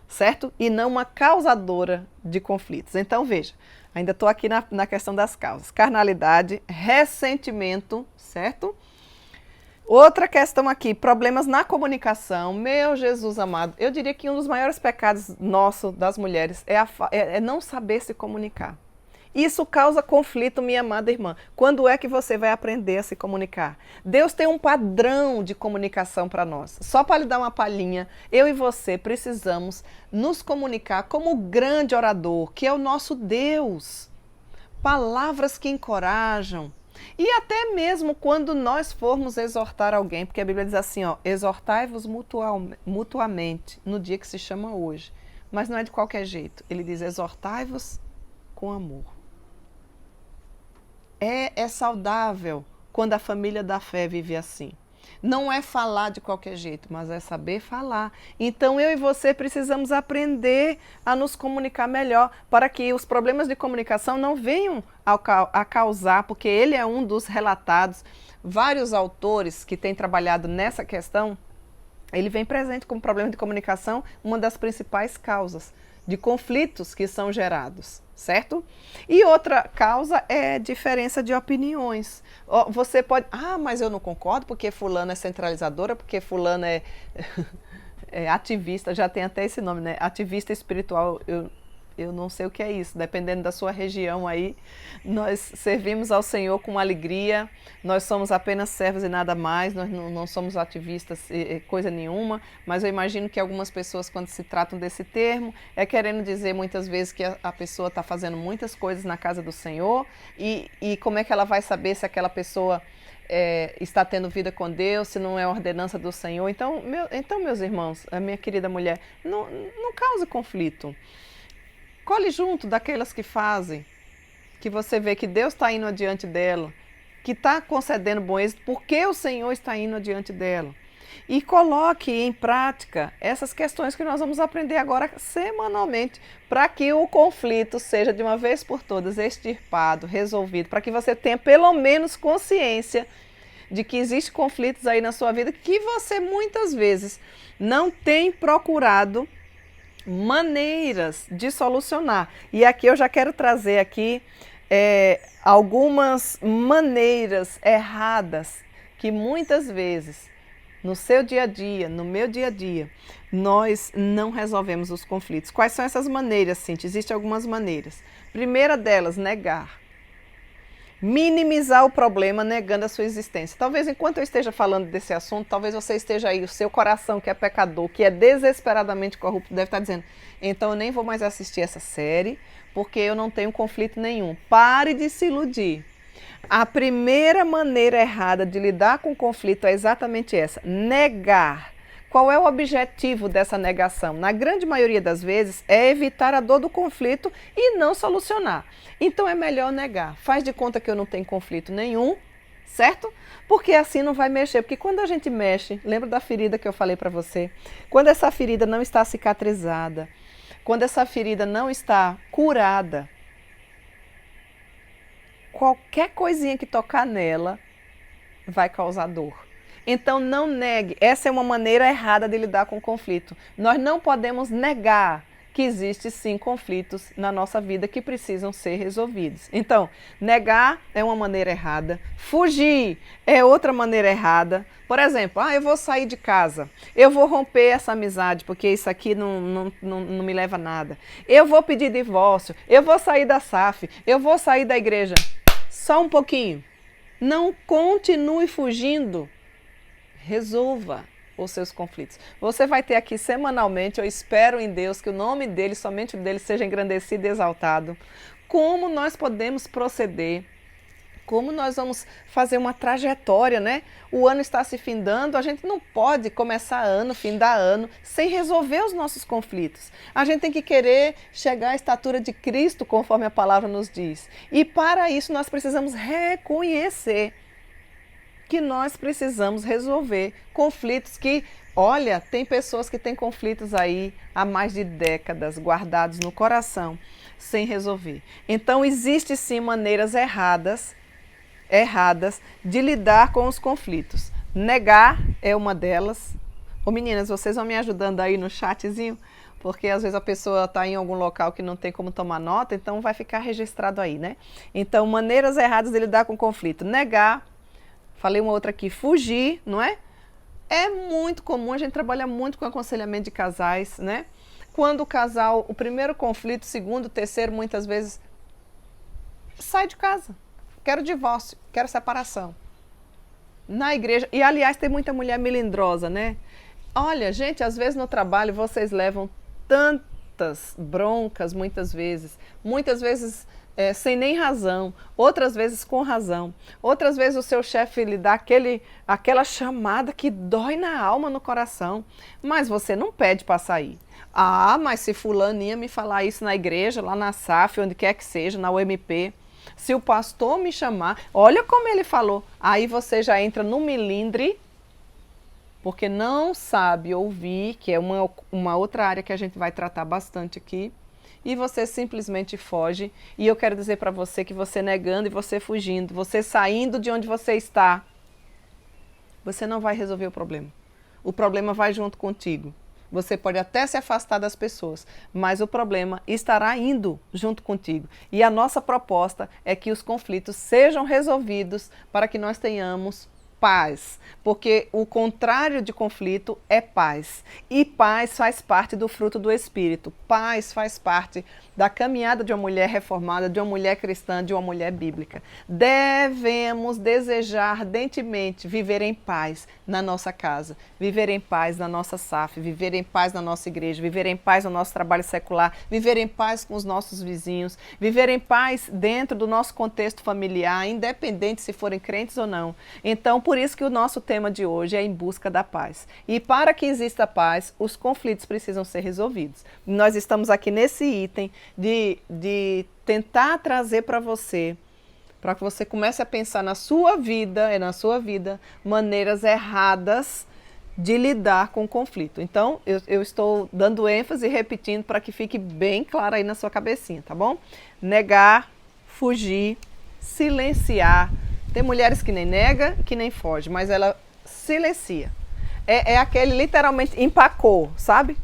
certo? E não uma causadora de conflitos. Então, veja, ainda estou aqui na questão das causas. Carnalidade, ressentimento, certo? Outra questão aqui, problemas na comunicação. Meu Jesus amado, eu diria que um dos maiores pecados nossos, das mulheres, é não saber se comunicar. Isso causa conflito, minha amada irmã. Quando é que você vai aprender a se comunicar? Deus tem um padrão de comunicação para nós. Só para lhe dar uma palhinha, eu e você precisamos nos comunicar como o grande orador, que é o nosso Deus. Palavras que encorajam. E até mesmo quando nós formos exortar alguém, porque a Bíblia diz assim, ó, exortai-vos mutuamente no dia que se chama hoje. Mas não é de qualquer jeito. Ele diz, exortai-vos com amor. É saudável quando a família da fé vive assim. Não é falar de qualquer jeito, mas é saber falar. Então eu e você precisamos aprender a nos comunicar melhor para que os problemas de comunicação não venham a causar, porque ele é um dos relatados. Vários autores que têm trabalhado nessa questão, ele vem presente como problema de comunicação, uma das principais causas de conflitos que são gerados, certo? E outra causa é diferença de opiniões. Você pode, mas eu não concordo porque fulano é centralizadora, porque fulano é ativista, já tem até esse nome, né? Ativista espiritual, eu não sei o que é isso, dependendo da sua região aí, nós servimos ao Senhor com alegria, nós somos apenas servos e nada mais, nós não somos ativistas coisa nenhuma, mas eu imagino que algumas pessoas, quando se tratam desse termo, é querendo dizer muitas vezes que a pessoa está fazendo muitas coisas na casa do Senhor e como é que ela vai saber se aquela pessoa está tendo vida com Deus, se não é ordenança do Senhor. Então, meus irmãos, a minha querida mulher, não cause conflito. Colhe junto daquelas que fazem, que você vê que Deus está indo adiante dela, que está concedendo bom êxito, porque o Senhor está indo adiante dela. E coloque em prática essas questões que nós vamos aprender agora semanalmente, para que o conflito seja de uma vez por todas extirpado, resolvido, para que você tenha pelo menos consciência de que existem conflitos aí na sua vida que você muitas vezes não tem procurado maneiras de solucionar. E aqui eu já quero trazer aqui algumas maneiras erradas que muitas vezes no seu dia a dia, no meu dia a dia, nós não resolvemos os conflitos. Quais são essas maneiras, Cíntia? Existem algumas maneiras. Primeira delas, negar. Minimizar o problema negando a sua existência. Talvez enquanto eu esteja falando desse assunto, talvez você esteja aí, o seu coração que é pecador, que é desesperadamente corrupto, deve estar dizendo, então eu nem vou mais assistir essa série, porque eu não tenho conflito nenhum. Pare de se iludir. A primeira maneira errada de lidar com o conflito é exatamente essa, negar. Qual é o objetivo dessa negação? Na grande maioria das vezes é evitar a dor do conflito e não solucionar. Então é melhor negar. Faz de conta que eu não tenho conflito nenhum, certo? Porque assim não vai mexer. Porque quando a gente mexe, lembra da ferida que eu falei para você? Quando essa ferida não está cicatrizada, quando essa ferida não está curada, qualquer coisinha que tocar nela vai causar dor. Então não negue, essa é uma maneira errada de lidar com o conflito. Nós não podemos negar que existem sim conflitos na nossa vida que precisam ser resolvidos. Então, negar é uma maneira errada, fugir é outra maneira errada. Por exemplo, eu vou sair de casa, eu vou romper essa amizade porque isso aqui não me leva a nada. Eu vou pedir divórcio, eu vou sair da SAF, eu vou sair da igreja. Só um pouquinho. Não continue fugindo. Resolva os seus conflitos. Você vai ter aqui semanalmente, eu espero em Deus que o nome dele, somente o dele, seja engrandecido e exaltado. Como nós podemos proceder, como nós vamos fazer uma trajetória, né? O ano está se findando, a gente não pode começar ano, findar ano, sem resolver os nossos conflitos. A gente tem que querer chegar à estatura de Cristo, conforme a palavra nos diz. E para isso nós precisamos reconhecer que nós precisamos resolver conflitos que, olha, tem pessoas que têm conflitos aí há mais de décadas guardados no coração, sem resolver. Então, existem sim maneiras erradas de lidar com os conflitos. Negar é uma delas. Ô meninas, vocês vão me ajudando aí no chatzinho? Porque às vezes a pessoa está em algum local que não tem como tomar nota, então vai ficar registrado aí, né? Então, maneiras erradas de lidar com o conflito. Negar. Falei uma outra aqui, fugir, não é? É muito comum, a gente trabalha muito com aconselhamento de casais, né? Quando o casal, o primeiro conflito, o segundo, o terceiro, muitas vezes, sai de casa. Quero divórcio, quero separação. Na igreja, e aliás tem muita mulher melindrosa, né? Olha, gente, às vezes no trabalho vocês levam tantas broncas, muitas vezes sem nem razão, outras vezes com razão, outras vezes o seu chefe lhe dá aquela chamada que dói na alma, no coração, mas você não pede para sair. Mas se fulaninha me falar isso na igreja, lá na SAF, onde quer que seja, na UMP, se o pastor me chamar, olha como ele falou, aí você já entra no milindre, porque não sabe ouvir, que é uma outra área que a gente vai tratar bastante aqui, e você simplesmente foge. E eu quero dizer para você que você negando e você fugindo, você saindo de onde você está, você não vai resolver o problema. O problema vai junto contigo. Você pode até se afastar das pessoas, mas o problema estará indo junto contigo. E a nossa proposta é que os conflitos sejam resolvidos para que nós tenhamos paz, porque o contrário de conflito é paz. E paz faz parte do fruto do Espírito. Paz faz parte da caminhada de uma mulher reformada, de uma mulher cristã, de uma mulher bíblica. Devemos desejar ardentemente viver em paz na nossa casa, viver em paz na nossa SAF, viver em paz na nossa igreja, viver em paz no nosso trabalho secular, viver em paz com os nossos vizinhos, viver em paz dentro do nosso contexto familiar, independente se forem crentes ou não. Então, por isso que o nosso tema de hoje é em busca da paz. E para que exista paz, os conflitos precisam ser resolvidos. Nós estamos aqui nesse item de tentar trazer para que você comece a pensar na sua vida, maneiras erradas de lidar com o conflito. Então, eu estou dando ênfase e repetindo para que fique bem claro aí na sua cabecinha, tá bom? Negar, fugir, silenciar. Tem mulheres que nem nega, que nem foge, mas ela silencia. É aquele literalmente empacou, sabe?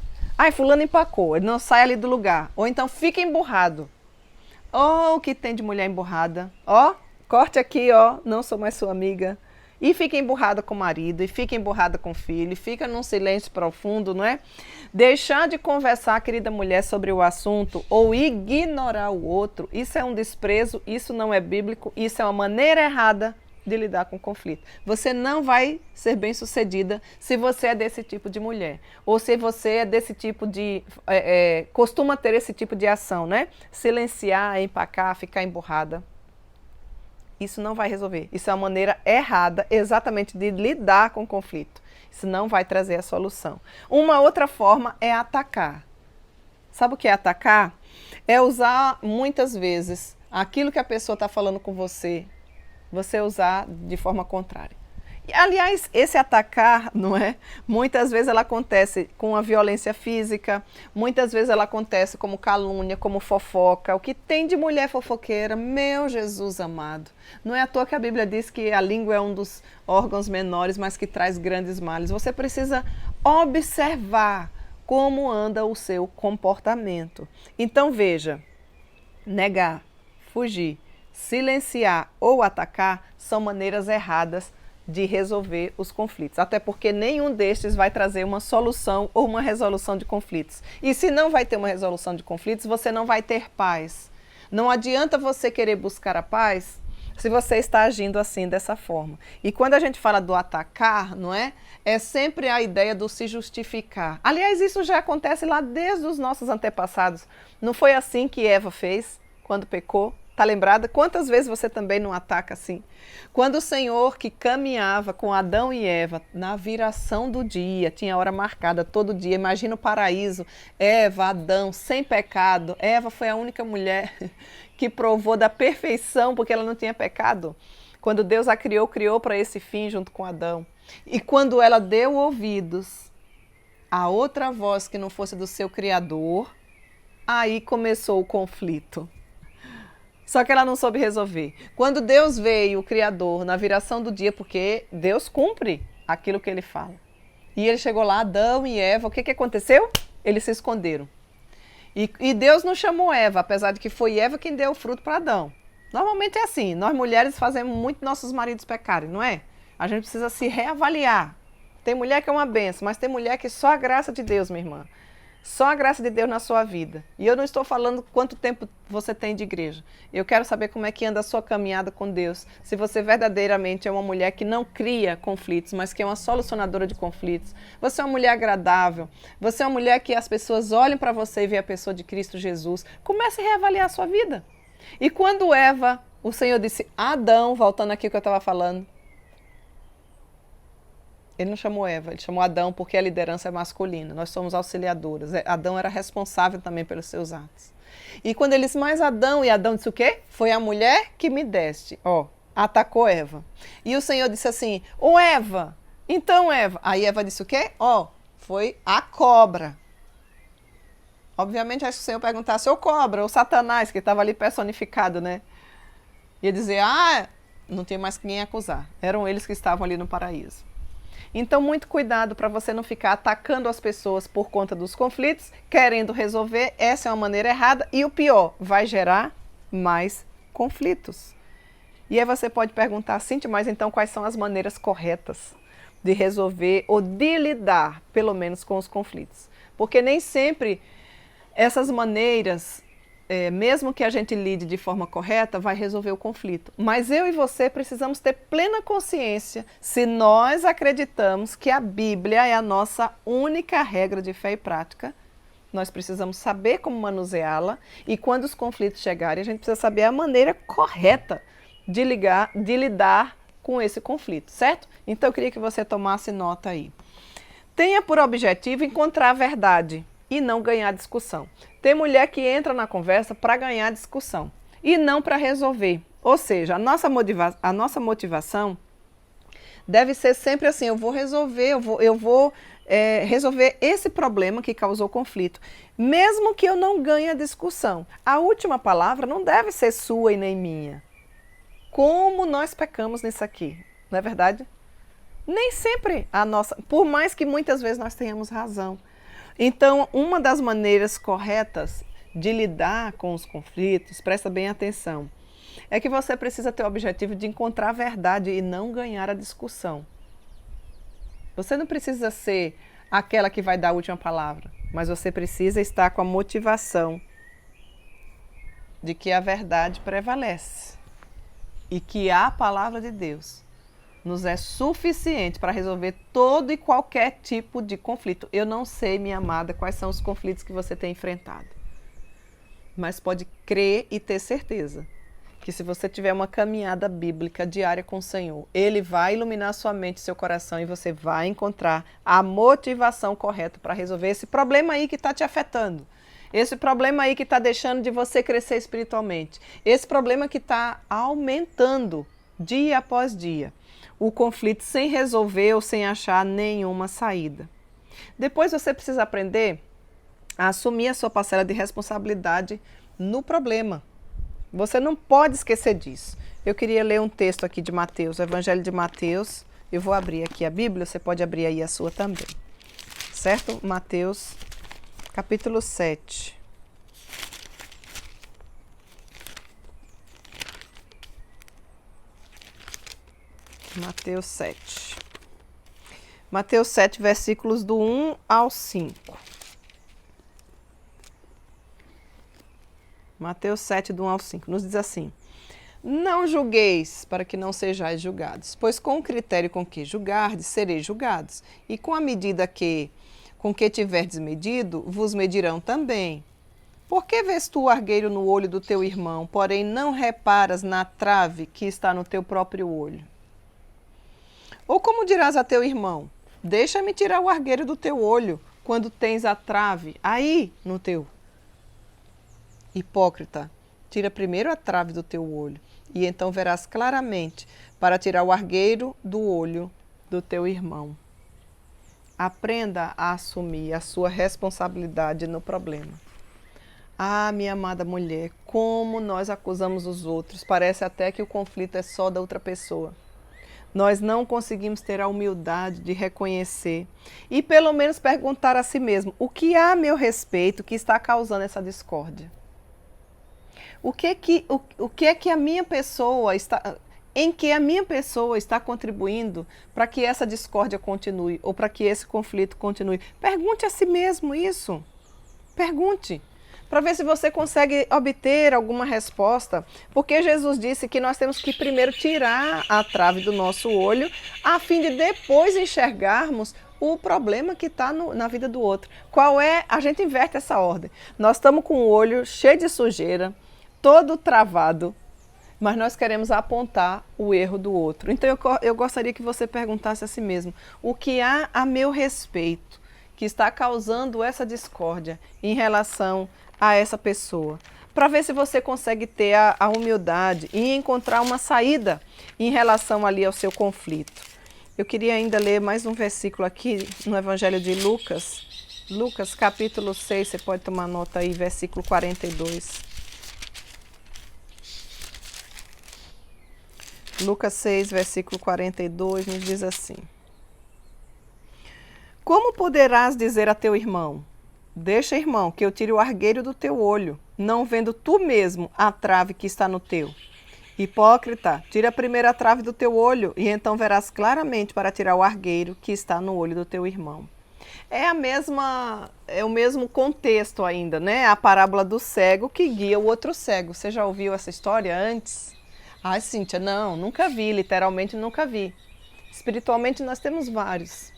Fulano empacou, ele não sai ali do lugar. Ou então fica emburrado. Oh, o que tem de mulher emburrada. Ó, corte aqui, ó, não sou mais sua amiga. E fica emburrada com o marido, e fica emburrada com o filho, e fica num silêncio profundo, não é? Deixar de conversar, querida mulher, sobre o assunto ou ignorar o outro, isso é um desprezo, isso não é bíblico, isso é uma maneira errada de lidar com o conflito. Você não vai ser bem-sucedida se você é desse tipo de mulher. Ou se você é desse tipo de... costuma ter esse tipo de ação, né? Silenciar, empacar, ficar emburrada. Isso não vai resolver. Isso é uma maneira errada, exatamente, de lidar com o conflito. Isso não vai trazer a solução. Uma outra forma é atacar. Sabe o que é atacar? É usar, muitas vezes, aquilo que a pessoa está falando com você usar de forma contrária. E, aliás, esse atacar, não é? Muitas vezes ela acontece com a violência física, muitas vezes ela acontece como calúnia, como fofoca. O que tem de mulher fofoqueira, meu Jesus amado. Não é à toa que a Bíblia diz que a língua é um dos órgãos menores, mas que traz grandes males. Você precisa observar como anda o seu comportamento. Então veja, negar, fugir, silenciar ou atacar são maneiras erradas de resolver os conflitos. Até porque nenhum destes vai trazer uma solução ou uma resolução de conflitos. E se não vai ter uma resolução de conflitos, você não vai ter paz. Não adianta você querer buscar a paz se você está agindo assim, dessa forma. E quando a gente fala do atacar, não é? É sempre a ideia do se justificar. Aliás, isso já acontece lá desde os nossos antepassados. Não foi assim que Eva fez quando pecou? Está lembrada? Quantas vezes você também não ataca assim? Quando o Senhor que caminhava com Adão e Eva na viração do dia, tinha hora marcada todo dia, imagina o paraíso, Eva, Adão, sem pecado. Eva foi a única mulher que provou da perfeição porque ela não tinha pecado. Quando Deus a criou, criou para esse fim junto com Adão. E quando ela deu ouvidos a outra voz que não fosse do seu Criador, aí começou o conflito. Só que ela não soube resolver. Quando Deus veio, o Criador, na viração do dia, porque Deus cumpre aquilo que ele fala. E ele chegou lá, Adão e Eva, o que aconteceu? Eles se esconderam. E Deus não chamou Eva, apesar de que foi Eva quem deu o fruto para Adão. Normalmente é assim, nós mulheres fazemos muito nossos maridos pecarem, não é? A gente precisa se reavaliar. Tem mulher que é uma benção, mas tem mulher que só a graça de Deus, minha irmã. Só a graça de Deus na sua vida. E eu não estou falando quanto tempo você tem de igreja. Eu quero saber como é que anda a sua caminhada com Deus. Se você verdadeiramente é uma mulher que não cria conflitos, mas que é uma solucionadora de conflitos. Você é uma mulher agradável. Você é uma mulher que as pessoas olhem para você e veem a pessoa de Cristo Jesus. Comece a reavaliar a sua vida. E quando Eva, o Senhor disse, Adão, voltando aqui o que eu estava falando, ele não chamou Eva, ele chamou Adão porque a liderança é masculina, nós somos auxiliadoras. Adão era responsável também pelos seus atos. E quando ele disse, mas Adão, e Adão disse o quê? Foi a mulher que me deste, ó, atacou Eva. E o Senhor disse assim, ô Eva, então Eva, aí Eva disse o quê? Ó, foi a cobra. Obviamente, acho que o Senhor perguntasse, ô cobra, o Satanás, que estava ali personificado, né? Ia dizer, não tinha mais quem acusar, eram eles que estavam ali no paraíso. Então, muito cuidado para você não ficar atacando as pessoas por conta dos conflitos, querendo resolver, essa é uma maneira errada e o pior, vai gerar mais conflitos. E aí você pode perguntar, Cíntia, mas então quais são as maneiras corretas de resolver ou de lidar, pelo menos, com os conflitos? Porque nem sempre essas maneiras, mesmo que a gente lide de forma correta, vai resolver o conflito. Mas eu e você precisamos ter plena consciência se nós acreditamos que a Bíblia é a nossa única regra de fé e prática. Nós precisamos saber como manuseá-la e quando os conflitos chegarem, a gente precisa saber a maneira correta de lidar com esse conflito, certo? Então eu queria que você tomasse nota aí. Tenha por objetivo encontrar a verdade e não ganhar discussão. Tem mulher que entra na conversa para ganhar discussão e não para resolver. Ou seja, a nossa motivação deve ser sempre assim, eu vou resolver, resolver esse problema que causou conflito, mesmo que eu não ganhe a discussão. A última palavra não deve ser sua e nem minha. Como nós pecamos nisso aqui, não é verdade? Nem sempre por mais que muitas vezes nós tenhamos razão. Então, uma das maneiras corretas de lidar com os conflitos, presta bem atenção, é que você precisa ter o objetivo de encontrar a verdade e não ganhar a discussão. Você não precisa ser aquela que vai dar a última palavra, mas você precisa estar com a motivação de que a verdade prevalece e que a palavra de Deus nos é suficiente para resolver todo e qualquer tipo de conflito. Eu não sei, minha amada, quais são os conflitos que você tem enfrentado, mas pode crer e ter certeza que se você tiver uma caminhada bíblica diária com o Senhor, Ele vai iluminar sua mente e seu coração e você vai encontrar a motivação correta para resolver esse problema aí que está te afetando. Esse problema aí que está deixando de você crescer espiritualmente. Esse problema que está aumentando dia após dia. O conflito sem resolver ou sem achar nenhuma saída. Depois você precisa aprender a assumir a sua parcela de responsabilidade no problema. Você não pode esquecer disso. Eu queria ler um texto aqui de Mateus, o Evangelho de Mateus. Eu vou abrir aqui a Bíblia, você pode abrir aí a sua também. Certo? Mateus, capítulo 7. Mateus 7. Mateus 7, versículos do 1 ao 5. Mateus 7, do 1 ao 5, nos diz assim: Não julgueis, para que não sejais julgados, pois com o critério com que julgardes, sereis julgados, e com a medida com que tiverdes medido, vos medirão também. Por que vês tu o argueiro no olho do teu irmão, porém não reparas na trave que está no teu próprio olho? Ou como dirás a teu irmão, deixa-me tirar o argueiro do teu olho, quando tens a trave aí no teu? Hipócrita, tira primeiro a trave do teu olho, e então verás claramente para tirar o argueiro do olho do teu irmão. Aprenda a assumir a sua responsabilidade no problema. Ah, minha amada mulher, como nós acusamos os outros. Parece até que o conflito é só da outra pessoa. Nós não conseguimos ter a humildade de reconhecer e pelo menos perguntar a si mesmo: o que há a meu respeito que está causando essa discórdia? O que é que a minha pessoa está, em que a minha pessoa está contribuindo para que essa discórdia continue ou para que esse conflito continue? Pergunte a si mesmo isso. Pergunte, para ver se você consegue obter alguma resposta, porque Jesus disse que nós temos que primeiro tirar a trave do nosso olho, a fim de depois enxergarmos o problema que está na vida do outro. Qual é? A gente inverte essa ordem. Nós estamos com o olho cheio de sujeira, todo travado, mas nós queremos apontar o erro do outro. Então eu gostaria que você perguntasse a si mesmo: o que há a meu respeito que está causando essa discórdia em relação a essa pessoa? Para ver se você consegue ter a humildade e encontrar uma saída em relação ali ao seu conflito. Eu queria ainda ler mais um versículo aqui no Evangelho de Lucas. Lucas capítulo 6, você pode tomar nota aí, versículo 42. Lucas 6, versículo 42, nos diz assim: Como poderás dizer a teu irmão, deixa, irmão, que eu tire o argueiro do teu olho, não vendo tu mesmo a trave que está no teu? Hipócrita, tira primeiro a trave do teu olho, e então verás claramente para tirar o argueiro que está no olho do teu irmão. É o mesmo contexto ainda, né? A parábola do cego que guia o outro cego. Você já ouviu essa história antes? Ai, Cíntia, não, nunca vi, literalmente nunca vi. Espiritualmente nós temos vários.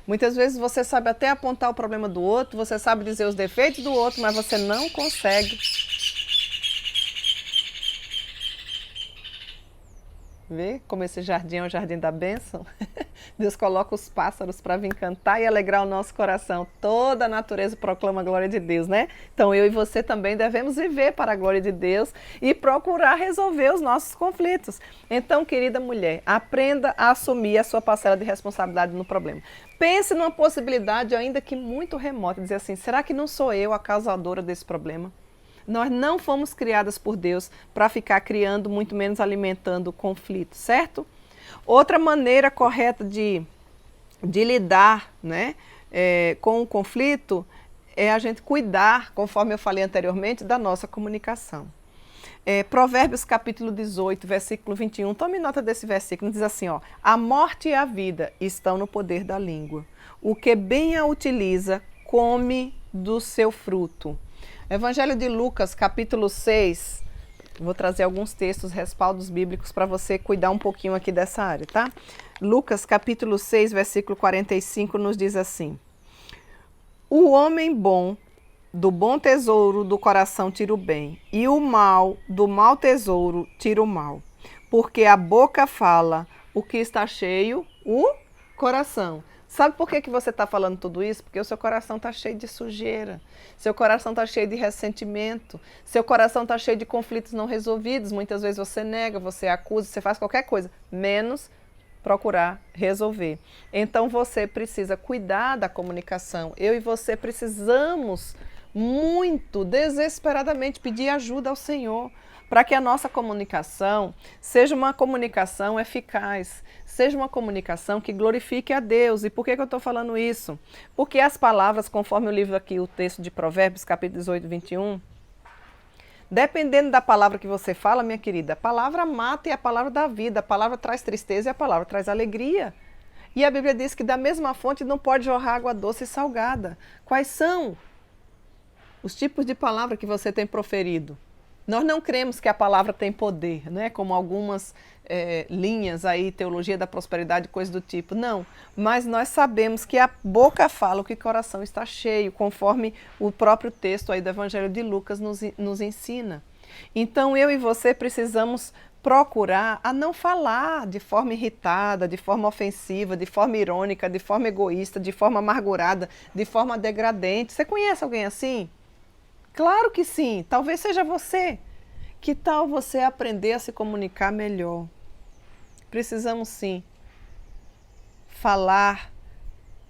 Muitas vezes você sabe até apontar o problema do outro, você sabe dizer os defeitos do outro, mas você não consegue. Vê como esse jardim é o jardim da bênção? Deus coloca os pássaros para vir cantar e alegrar o nosso coração. Toda a natureza proclama a glória de Deus, né? Então eu e você também devemos viver para a glória de Deus e procurar resolver os nossos conflitos. Então, querida mulher, aprenda a assumir a sua parcela de responsabilidade no problema. Pense numa possibilidade, ainda que muito remota, dizer assim: será que não sou eu a causadora desse problema? Nós não fomos criadas por Deus para ficar criando, muito menos alimentando conflito, certo? Outra maneira correta de lidar, né, com o conflito é a gente cuidar, conforme eu falei anteriormente, da nossa comunicação. Provérbios capítulo 18, versículo 21, tome nota desse versículo, diz assim, ó, a morte e a vida estão no poder da língua. O que bem a utiliza, come do seu fruto. Evangelho de Lucas, capítulo 6, vou trazer alguns textos, respaldos bíblicos para você cuidar um pouquinho aqui dessa área, tá? Lucas, capítulo 6, versículo 45, nos diz assim, o homem bom, do bom tesouro do coração tira o bem, e o mal, do mau tesouro, tira o mal. Porque a boca fala o que está cheio, o coração. Sabe por que você está falando tudo isso? Porque o seu coração está cheio de sujeira, seu coração está cheio de ressentimento, seu coração está cheio de conflitos não resolvidos. Muitas vezes você nega, você acusa, você faz qualquer coisa, menos procurar resolver. Então você precisa cuidar da comunicação. Eu e você precisamos muito, desesperadamente, pedir ajuda ao Senhor para que a nossa comunicação seja uma comunicação eficaz, seja uma comunicação que glorifique a Deus. E por que eu estou falando isso? Porque as palavras, conforme o livro aqui, o texto de Provérbios, capítulo 18, 21, dependendo da palavra que você fala, minha querida, a palavra mata e a palavra dá vida, a palavra traz tristeza e a palavra traz alegria. E a Bíblia diz que da mesma fonte não pode jorrar água doce e salgada. Quais são os tipos de palavra que você tem proferido? Nós não cremos que a palavra tem poder, né? Como algumas linhas aí, teologia da prosperidade, coisa do tipo. Não, mas nós sabemos que a boca fala o que o coração está cheio, conforme o próprio texto aí do Evangelho de Lucas nos ensina. Então eu e você precisamos procurar a não falar de forma irritada, de forma ofensiva, de forma irônica, de forma egoísta, de forma amargurada, de forma degradante. Você conhece alguém assim? Claro que sim, talvez seja você. Que tal você aprender a se comunicar melhor? Precisamos sim falar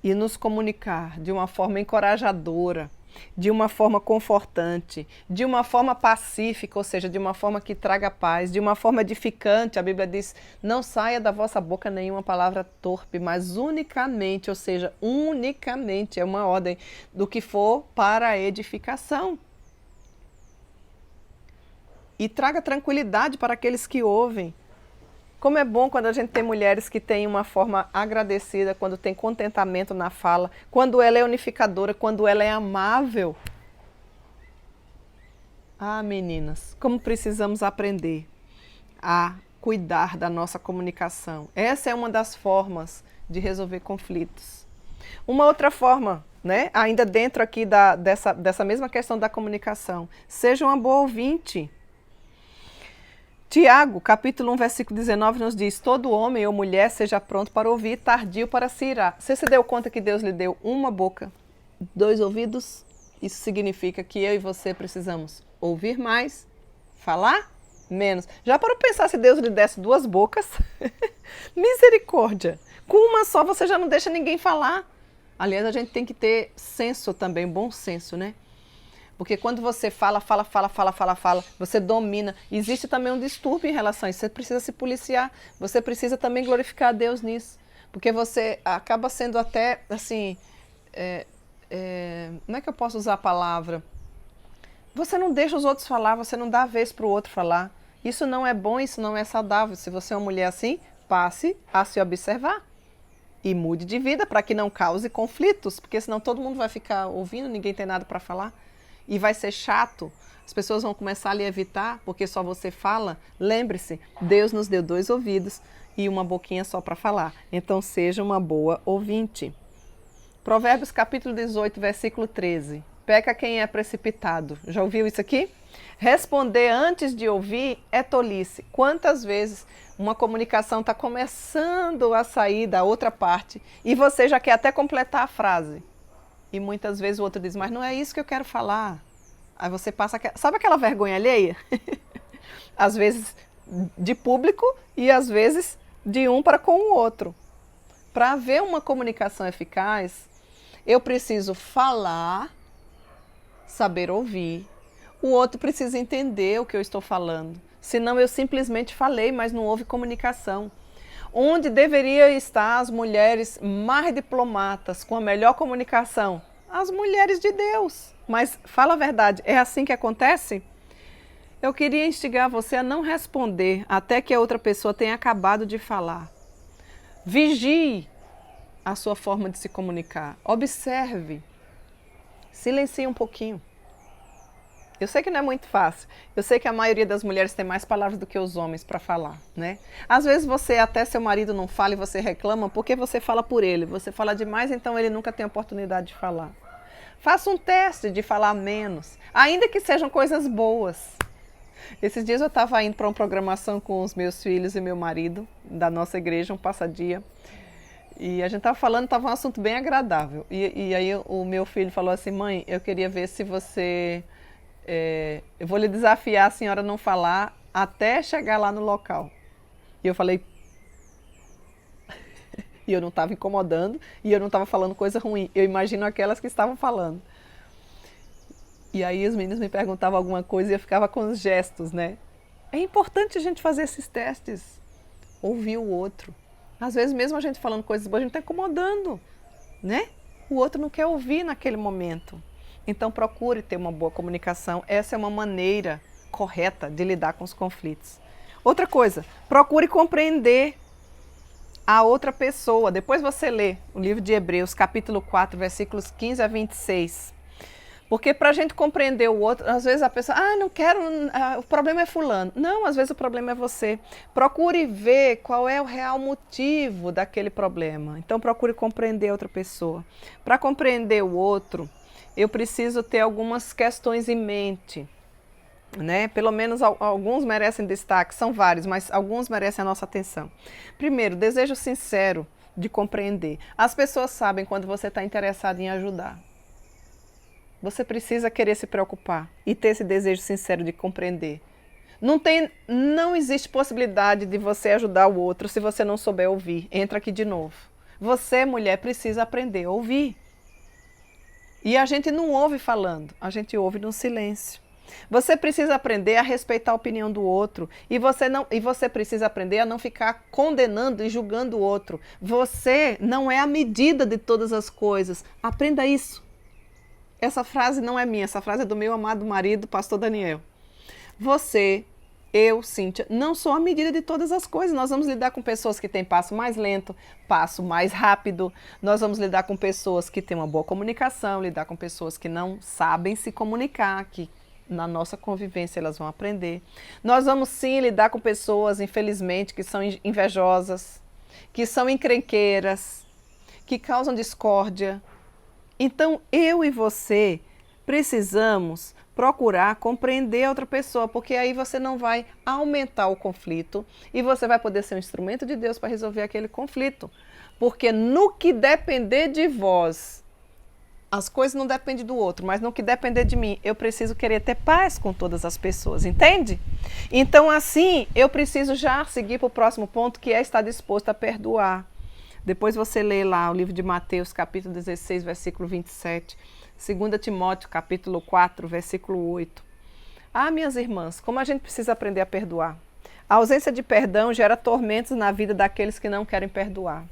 e nos comunicar de uma forma encorajadora, de uma forma confortante, de uma forma pacífica, ou seja, de uma forma que traga paz, de uma forma edificante. A Bíblia diz, não saia da vossa boca nenhuma palavra torpe, mas unicamente, ou seja, unicamente, é uma ordem do que for para a edificação. E traga tranquilidade para aqueles que ouvem. Como é bom quando a gente tem mulheres que têm uma forma agradecida, quando tem contentamento na fala, quando ela é unificadora, quando ela é amável. Ah, meninas, como precisamos aprender a cuidar da nossa comunicação. Essa é uma das formas de resolver conflitos. Uma outra forma, né, ainda dentro aqui dessa mesma questão da comunicação, seja uma boa ouvinte. Tiago, capítulo 1, versículo 19, nos diz, todo homem ou mulher seja pronto para ouvir, tardio para se irar. Você se deu conta que Deus lhe deu uma boca, 2 ouvidos? Isso significa que eu e você precisamos ouvir mais, falar menos. Já parou para pensar se Deus lhe desse 2 bocas? Misericórdia! Com uma só você já não deixa ninguém falar. Aliás, a gente tem que ter senso também, bom senso, né? Porque quando você fala, você domina. Existe também um distúrbio em relação a isso. Você precisa se policiar. Você precisa também glorificar a Deus nisso. Porque você acaba sendo até, assim, como é que eu posso usar a palavra? Você não deixa os outros falar, você não dá a vez para o outro falar. Isso não é bom, isso não é saudável. Se você é uma mulher assim, passe a se observar. E mude de vida para que não cause conflitos. Porque senão todo mundo vai ficar ouvindo, ninguém tem nada para falar. E vai ser chato, as pessoas vão começar a lhe evitar, porque só você fala. Lembre-se, Deus nos deu 2 ouvidos e uma boquinha só para falar. Então seja uma boa ouvinte. Provérbios capítulo 18, versículo 13. Peca quem é precipitado. Já ouviu isso aqui? Responder antes de ouvir é tolice. Quantas vezes uma comunicação está começando a sair da outra parte e você já quer até completar a frase. E muitas vezes o outro diz, mas não é isso que eu quero falar. Aí você passa, sabe aquela vergonha alheia? Às vezes de público e às vezes de um para com o outro. Para haver uma comunicação eficaz, eu preciso falar, saber ouvir. O outro precisa entender o que eu estou falando. Senão eu simplesmente falei, mas não houve comunicação. Onde deveriam estar as mulheres mais diplomatas, com a melhor comunicação? as mulheres de Deus. Mas fala a verdade, é assim que acontece? Eu queria instigar você a não responder até que a outra pessoa tenha acabado de falar. Vigie a sua forma de se comunicar. Observe. Silencie um pouquinho. Eu sei que não é muito fácil. Eu sei que a maioria das mulheres tem mais palavras do que os homens para falar, né? Às vezes você, até seu marido não fala e você reclama porque você fala por ele. Você fala demais, então ele nunca tem oportunidade de falar. Faça um teste de falar menos, ainda que sejam coisas boas. Esses dias eu estava indo para uma programação com os meus filhos e meu marido, da nossa igreja, um passadia. E a gente estava falando, estava um assunto bem agradável. E aí o meu filho falou assim, mãe, eu queria ver se você... eu vou lhe desafiar a senhora a não falar até chegar lá no local. E eu falei... E eu não estava incomodando, e eu não estava falando coisa ruim. Eu imagino aquelas que estavam falando. E aí os meninos me perguntavam alguma coisa e eu ficava com os gestos, né? É importante a gente fazer esses testes. Ouvir o outro. Às vezes mesmo a gente falando coisas boas, a gente está incomodando, né? O outro não quer ouvir naquele momento. Então procure ter uma boa comunicação. Essa é uma maneira correta de lidar com os conflitos. Outra coisa, procure compreender a outra pessoa. Depois você lê o livro de Hebreus, capítulo 4, versículos 15 a 26. Porque para a gente compreender o outro, às vezes a pessoa, não quero, o problema é fulano. Não, às vezes o problema é você. Procure ver qual é o real motivo daquele problema. Então procure compreender outra pessoa. Para compreender o outro, eu preciso ter algumas questões em mente, né? Pelo menos alguns merecem destaque, são vários, mas alguns merecem a nossa atenção. Primeiro, desejo sincero de compreender. As pessoas sabem quando você está interessado em ajudar. Você precisa querer se preocupar e ter esse desejo sincero de compreender. Não existe possibilidade de você ajudar o outro se você não souber ouvir. Entra aqui de novo. Você, mulher, precisa aprender a ouvir. E a gente não ouve falando, a gente ouve no silêncio. Você precisa aprender a respeitar a opinião do outro e você precisa aprender a não ficar condenando e julgando o outro. Você não é a medida de todas as coisas. Aprenda isso. Essa frase não é minha, essa frase é do meu amado marido, pastor Daniel. Você, eu, Cíntia, não sou a medida de todas as coisas. Nós vamos lidar com pessoas que têm passo mais lento, passo mais rápido. Nós vamos lidar com pessoas que têm uma boa comunicação, lidar com pessoas que não sabem se comunicar, que na nossa convivência elas vão aprender. Nós vamos sim lidar com pessoas, infelizmente, que são invejosas, que são encrenqueiras, que causam discórdia. Então, eu e você precisamos procurar compreender a outra pessoa, porque aí você não vai aumentar o conflito e você vai poder ser um instrumento de Deus para resolver aquele conflito. Porque no que depender de vós, as coisas não dependem do outro, mas no que depender de mim, eu preciso querer ter paz com todas as pessoas, entende? Então, assim, eu preciso já seguir para o próximo ponto, que é estar disposto a perdoar. Depois você lê lá o livro de Mateus, capítulo 16, versículo 27. 2 Timóteo, capítulo 4, versículo 8. Minhas irmãs, como a gente precisa aprender a perdoar. A ausência de perdão gera tormentos na vida daqueles que não querem perdoar.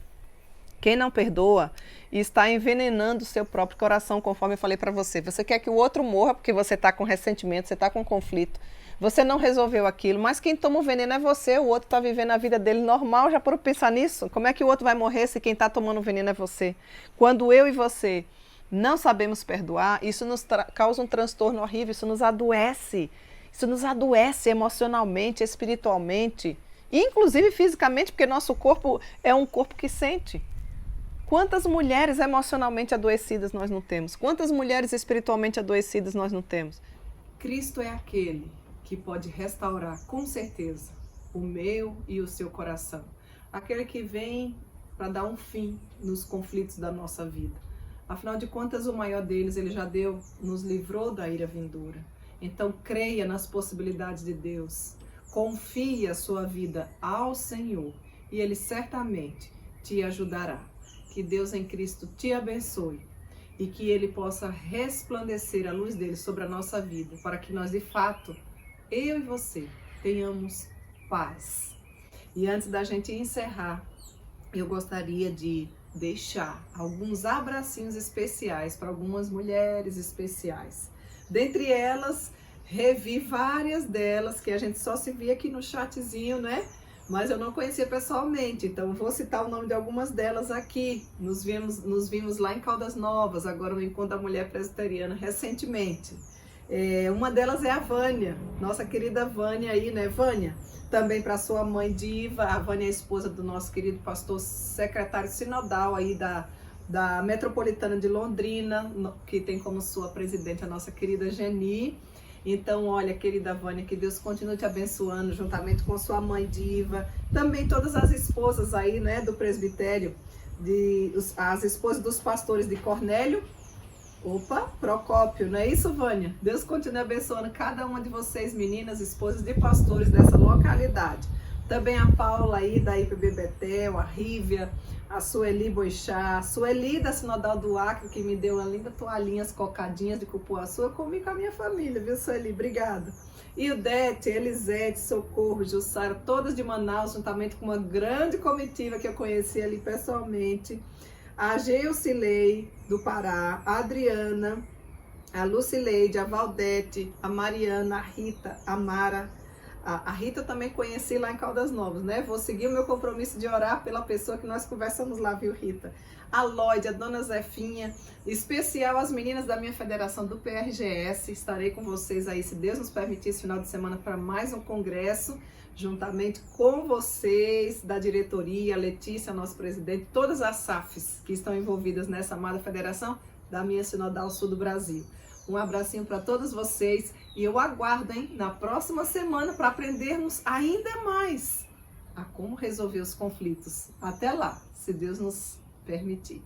Quem não perdoa está envenenando o seu próprio coração, conforme eu falei para você. Você quer que o outro morra porque você está com ressentimento, você está com conflito. Você não resolveu aquilo, mas quem toma o veneno é você, o outro está vivendo a vida dele normal. Já por pensar nisso? Como é que o outro vai morrer se quem está tomando o veneno é você? Quando eu e você não sabemos perdoar, isso nos causa um transtorno horrível, isso nos adoece. Isso nos adoece emocionalmente, espiritualmente, e inclusive fisicamente, porque nosso corpo é um corpo que sente. Quantas mulheres emocionalmente adoecidas nós não temos? Quantas mulheres espiritualmente adoecidas nós não temos? Cristo é aquele que pode restaurar com certeza o meu e o seu coração. Aquele que vem para dar um fim nos conflitos da nossa vida. Afinal de contas, o maior deles ele já deu, nos livrou da ira vindoura. Então creia nas possibilidades de Deus. Confie a sua vida ao Senhor e Ele certamente te ajudará. Que Deus em Cristo te abençoe e que Ele possa resplandecer a luz dele sobre a nossa vida, para que nós de fato, eu e você, tenhamos paz. E antes da gente encerrar, eu gostaria de deixar alguns abracinhos especiais para algumas mulheres especiais. Dentre elas, revi várias delas que a gente só se via aqui no chatzinho, né? Mas eu não conhecia pessoalmente, então vou citar o nome de algumas delas aqui. Nos vimos lá em Caldas Novas, agora no Encontro da Mulher Presbiteriana, recentemente. Uma delas é a Vânia, nossa querida Vânia aí, né, Vânia? Também para sua mãe Diva, a Vânia é esposa do nosso querido pastor secretário sinodal aí da Metropolitana de Londrina, que tem como sua presidente a nossa querida Geni. Então, olha, querida Vânia, que Deus continue te abençoando, juntamente com sua mãe Diva, também todas as esposas aí, né, do presbitério, as esposas dos pastores de Cornélio, Procópio, não é isso, Vânia? Deus continue abençoando cada uma de vocês, meninas, esposas de pastores dessa localidade. Também a Paula aí, da IPB Betel, a Rívia, a Sueli Boixá, a Sueli da Sinodal do Acre, que me deu uma linda toalhinha, as cocadinhas de cupuaçu. Eu comi com a minha família, viu, Sueli? Obrigada. E o Dete, Elisete, Socorro, Jussara, todas de Manaus, juntamente com uma grande comitiva que eu conheci ali pessoalmente. A Geucilei, do Pará, a Adriana, a Lucileide, a Valdete, a Mariana, a Rita, a Mara. A Rita também conheci lá em Caldas Novas, né? Vou seguir o meu compromisso de orar pela pessoa que nós conversamos lá, viu, Rita? A Lloyd, a Dona Zefinha, especial as meninas da minha federação do PRGS. Estarei com vocês aí, se Deus nos permitir, esse final de semana para mais um congresso, juntamente com vocês, da diretoria, a Letícia, nosso presidente, todas as SAFs que estão envolvidas nessa amada federação da minha Sinodal Sul do Brasil. Um abracinho para todos vocês e eu aguardo, hein, na próxima semana para aprendermos ainda mais a como resolver os conflitos. Até lá, se Deus nos permitir.